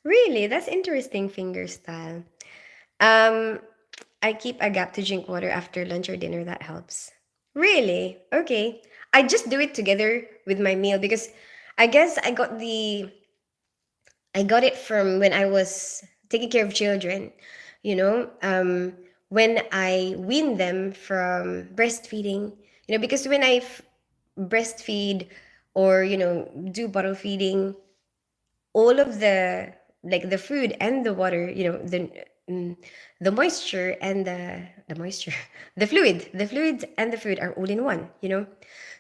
Really? That's interesting, finger style. Um, I keep a gap to drink water after lunch or dinner. That helps. Really? Okay. I just do it together with my meal because I guess I got it from when I was taking care of children, when I wean them from breastfeeding, because when I breastfeed or, do bottle feeding, all of the, like the food and the water, mm, the moisture and the moisture, the fluid and the food are all in one,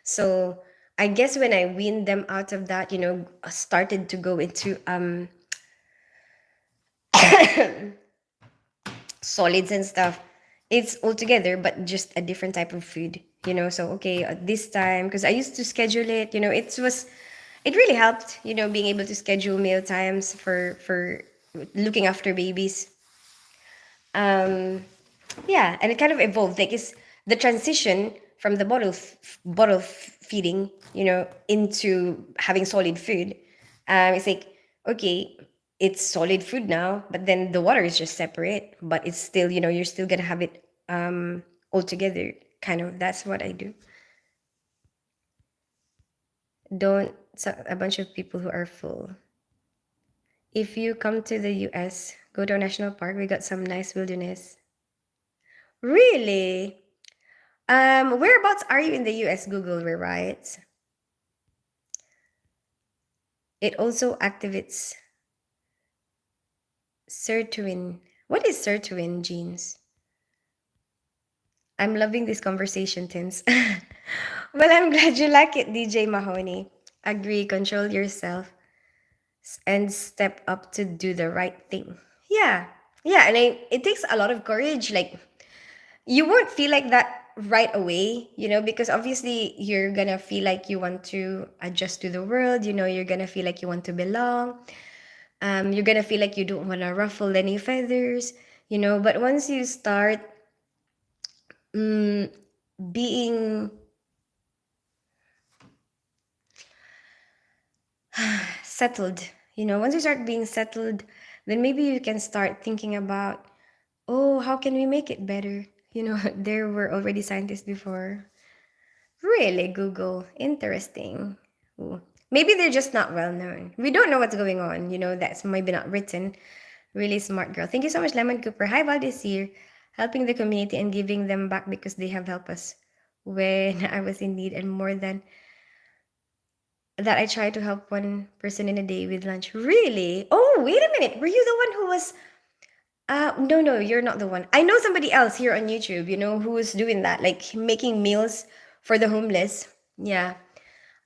So I guess when I weaned them out of that, started to go into solids and stuff, it's all together but just a different type of food, so okay, this time, because I used to schedule it, it really helped, being able to schedule meal times for looking after babies. um yeah, and it kind of evolved, like it's the transition from the feeding, into having solid food. It's like, okay, it's solid food now, but then the water is just separate, but it's still, you're still gonna have it all together, kind of. That's what I do. Don't, so a bunch of people who are full. If you come to the US, go to a national park, we got some nice wilderness. Really? Whereabouts are you in the US? Google where, right? It also activates sirtuin. What is sirtuin, genes? I'm loving this conversation, Tins. Well, I'm glad you like it, DJ Mahoney. Agree, control yourself and step up to do the right thing. Yeah. Yeah, and it takes a lot of courage. Like, you won't feel like that right away, because obviously you're gonna feel like you want to adjust to the world, you're gonna feel like you want to belong. You're gonna feel like you don't want to ruffle any feathers, but once you start mm, being settled, once you start being settled, then maybe you can start thinking about, oh, how can we make it better? There were already scientists before. Really, Google? Interesting. Ooh. Maybe they're just not well known. We don't know what's going on. That's maybe not written. Really smart girl. Thank you so much, Lemon Cooper. Hi, Valdez here. Helping the community and giving them back because they have helped us when I was in need, and more than that, I try to help one person in a day with lunch. Really? Oh, wait a minute. Were you the one who was No, no, you're not the one. I know somebody else here on YouTube, who is doing that, like making meals for the homeless. Yeah.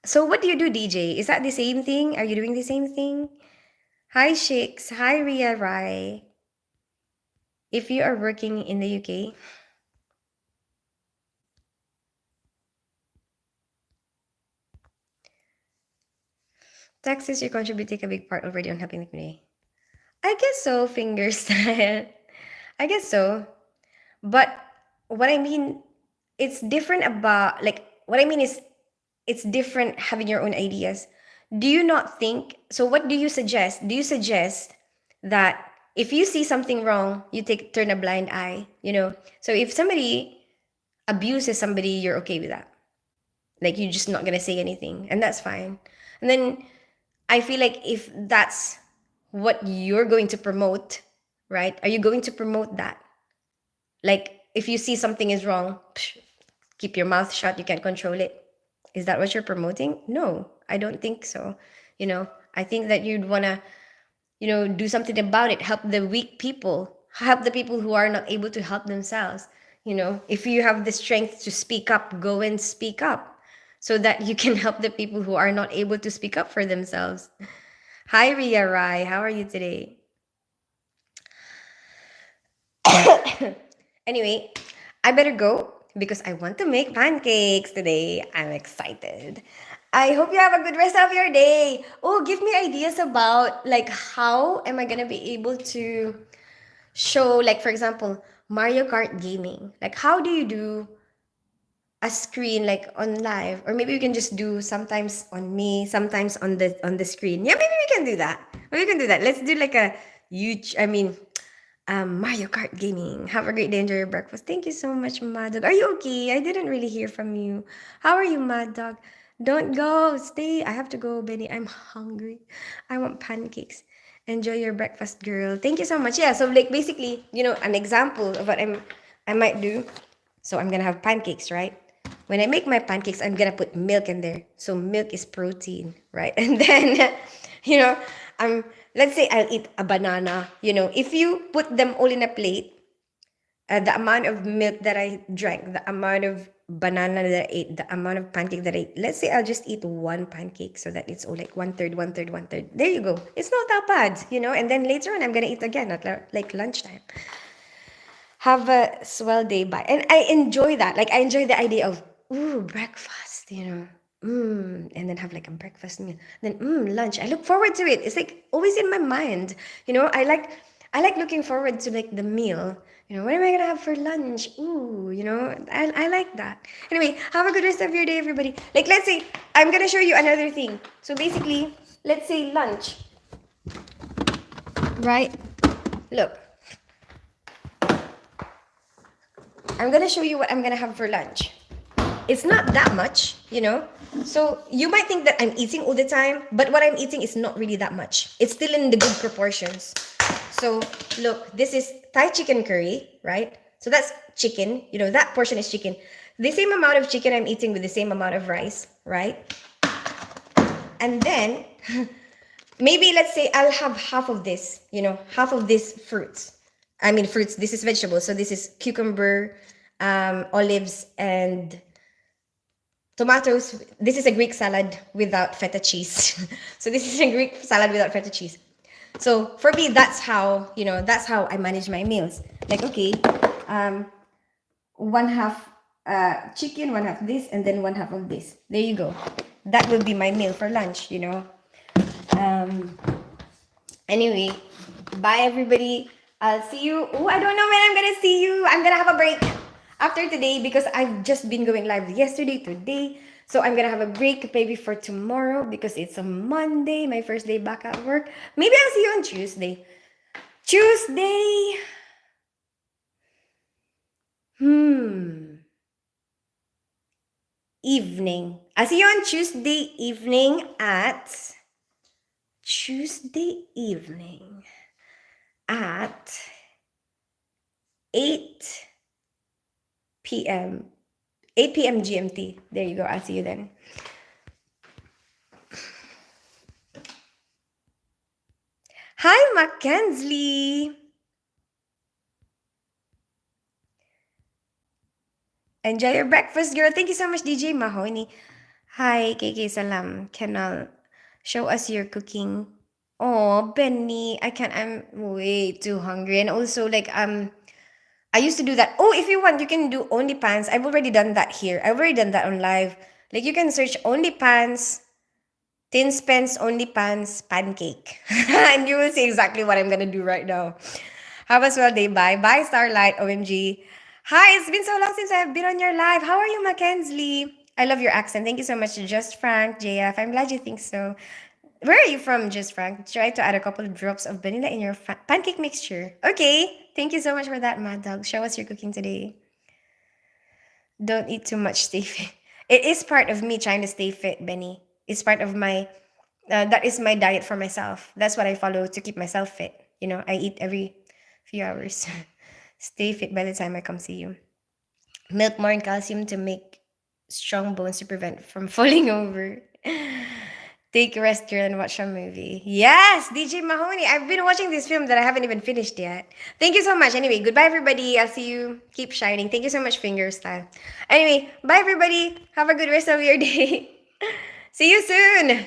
So what do you do, DJ? Is that the same thing? Are you doing the same thing? Hi, Shix. Hi, Ria Rai. If you are working in the UK, taxes you contribute take a big part already on helping the community. I guess so, finger style. I guess so. But what I mean, it's different about, like, what I mean is, it's different having your own ideas. Do you not think? So, what do you suggest? Do you suggest that if you see something wrong, you turn a blind eye? So if somebody abuses somebody, you're okay with that. Like you're just not gonna say anything, and that's fine. And then I feel like if that's what you're going to promote, right? Are you going to promote that? Like if you see something is wrong, keep your mouth shut, you can't control it. Is that what you're promoting? No, I don't think so. I think that you'd want to, do something about it, help the weak people, help the people who are not able to help themselves. If you have the strength to speak up, go and speak up so that you can help the people who are not able to speak up for themselves. Hi, Ria Rai. How are you today? Anyway, I better go because I want to make pancakes today. I'm excited. I hope you have a good rest of your day. Oh, give me ideas about like how am I gonna be able to show, like, for example, Mario Kart gaming. Like how do you do a screen like on live, or maybe we can just do sometimes on me, sometimes on the screen. Yeah, maybe we can do that. Maybe we can do that. Let's do like a huge, I mean, Mario Kart gaming. Have a great day. Enjoy your breakfast. Thank you so much, Mad Dog. Are you okay? I didn't really hear from you. How are you, Mad Dog? Don't go. Stay. I have to go, Benny. I'm hungry. I want pancakes. Enjoy your breakfast, girl. Thank you so much. Yeah. So like basically, an example of what I might do. So I'm gonna have pancakes, right? When I make my pancakes, I'm gonna put milk in there. So milk is protein, right? And then, you know, I'm let's say I'll eat a banana. If you put them all in a plate, the amount of milk that I drank, the amount of banana that I ate, the amount of pancake that I ate. Let's say I'll just eat one pancake so that it's all like one third, one third, one third. There you go. It's not that bad. And then later on, I'm gonna eat again at like lunchtime. Have a swell day. Bye. And I enjoy that. Like I enjoy the idea of breakfast. And then have like a breakfast meal. Then lunch. I look forward to it. It's like always in my mind. I like looking forward to like the meal. What am I gonna have for lunch? I like that. Anyway, have a good rest of your day, everybody. Like let's say I'm gonna show you another thing. So basically, let's say lunch. Right? Look. I'm gonna show you what I'm gonna have for lunch. It's not that much. So you might think that I'm eating all the time, but what I'm eating is not really that much. It's still in the good proportions. So look, this is Thai chicken curry, right? So that's chicken. That portion is chicken. The same amount of chicken I'm eating with the same amount of rice, right? And then maybe let's say I'll have half of this, half of this fruits. I mean fruits, this is vegetables. So this is cucumber, olives, and tomatoes. This is a Greek salad without feta cheese. So this is a Greek salad without feta cheese. So for me, that's how I manage my meals. Like, okay, one half chicken, one half this, and then one half of this. There you go. That will be my meal for lunch. Um, Anyway, bye everybody. I'll see you. Oh, I don't know when I'm gonna see you. I'm gonna have a break after today because I've just been going live yesterday, today. So I'm gonna have a break maybe for tomorrow because it's a Monday, my first day back at work. Maybe I'll see you on Tuesday. Tuesday. Evening. I'll see you on Tuesday evening at 8 p.m. 8 p.m. GMT. There you go. I'll see you then. Hi, Mackenzie. Enjoy your breakfast, girl. Thank you so much, DJ Mahoney. Hi, KK Salam. Kenal, show us your cooking. Oh, Benny, I can't. I'm way too hungry, and also like I used to do that. Oh, if you want, you can do OnlyPans. I've already done that here. I've already done that on live. Like you can search OnlyPans, Tin Spence OnlyPans pancake, and you will see exactly what I'm gonna do right now. Have a swell day. Bye. Bye, Starlight. OMG. Hi, it's been so long since I've been on your live. How are you, Mackenzie? I love your accent. Thank you so much, Just Frank, JF. I'm glad you think so. Where are you from, Just Frank? Try to add a couple of drops of vanilla in your pancake mixture. Okay. Thank you so much for that, Mad Dog. Show us your cooking today. Don't eat too much. Stay fit. It is part of me trying to stay fit, Benny. It's part of my that is my diet for myself. That's what I follow to keep myself fit. You know, I eat every few hours. Stay fit by the time I come see you. Milk more in calcium to make strong bones to prevent from falling over. Take a rest, girl, and watch a movie. Yes, DJ Mahoney. I've been watching this film that I haven't even finished yet. Thank you so much. Anyway, goodbye, everybody. I'll see you. Keep shining. Thank you so much, Fingerstyle. Anyway, bye, everybody. Have a good rest of your day. See you soon.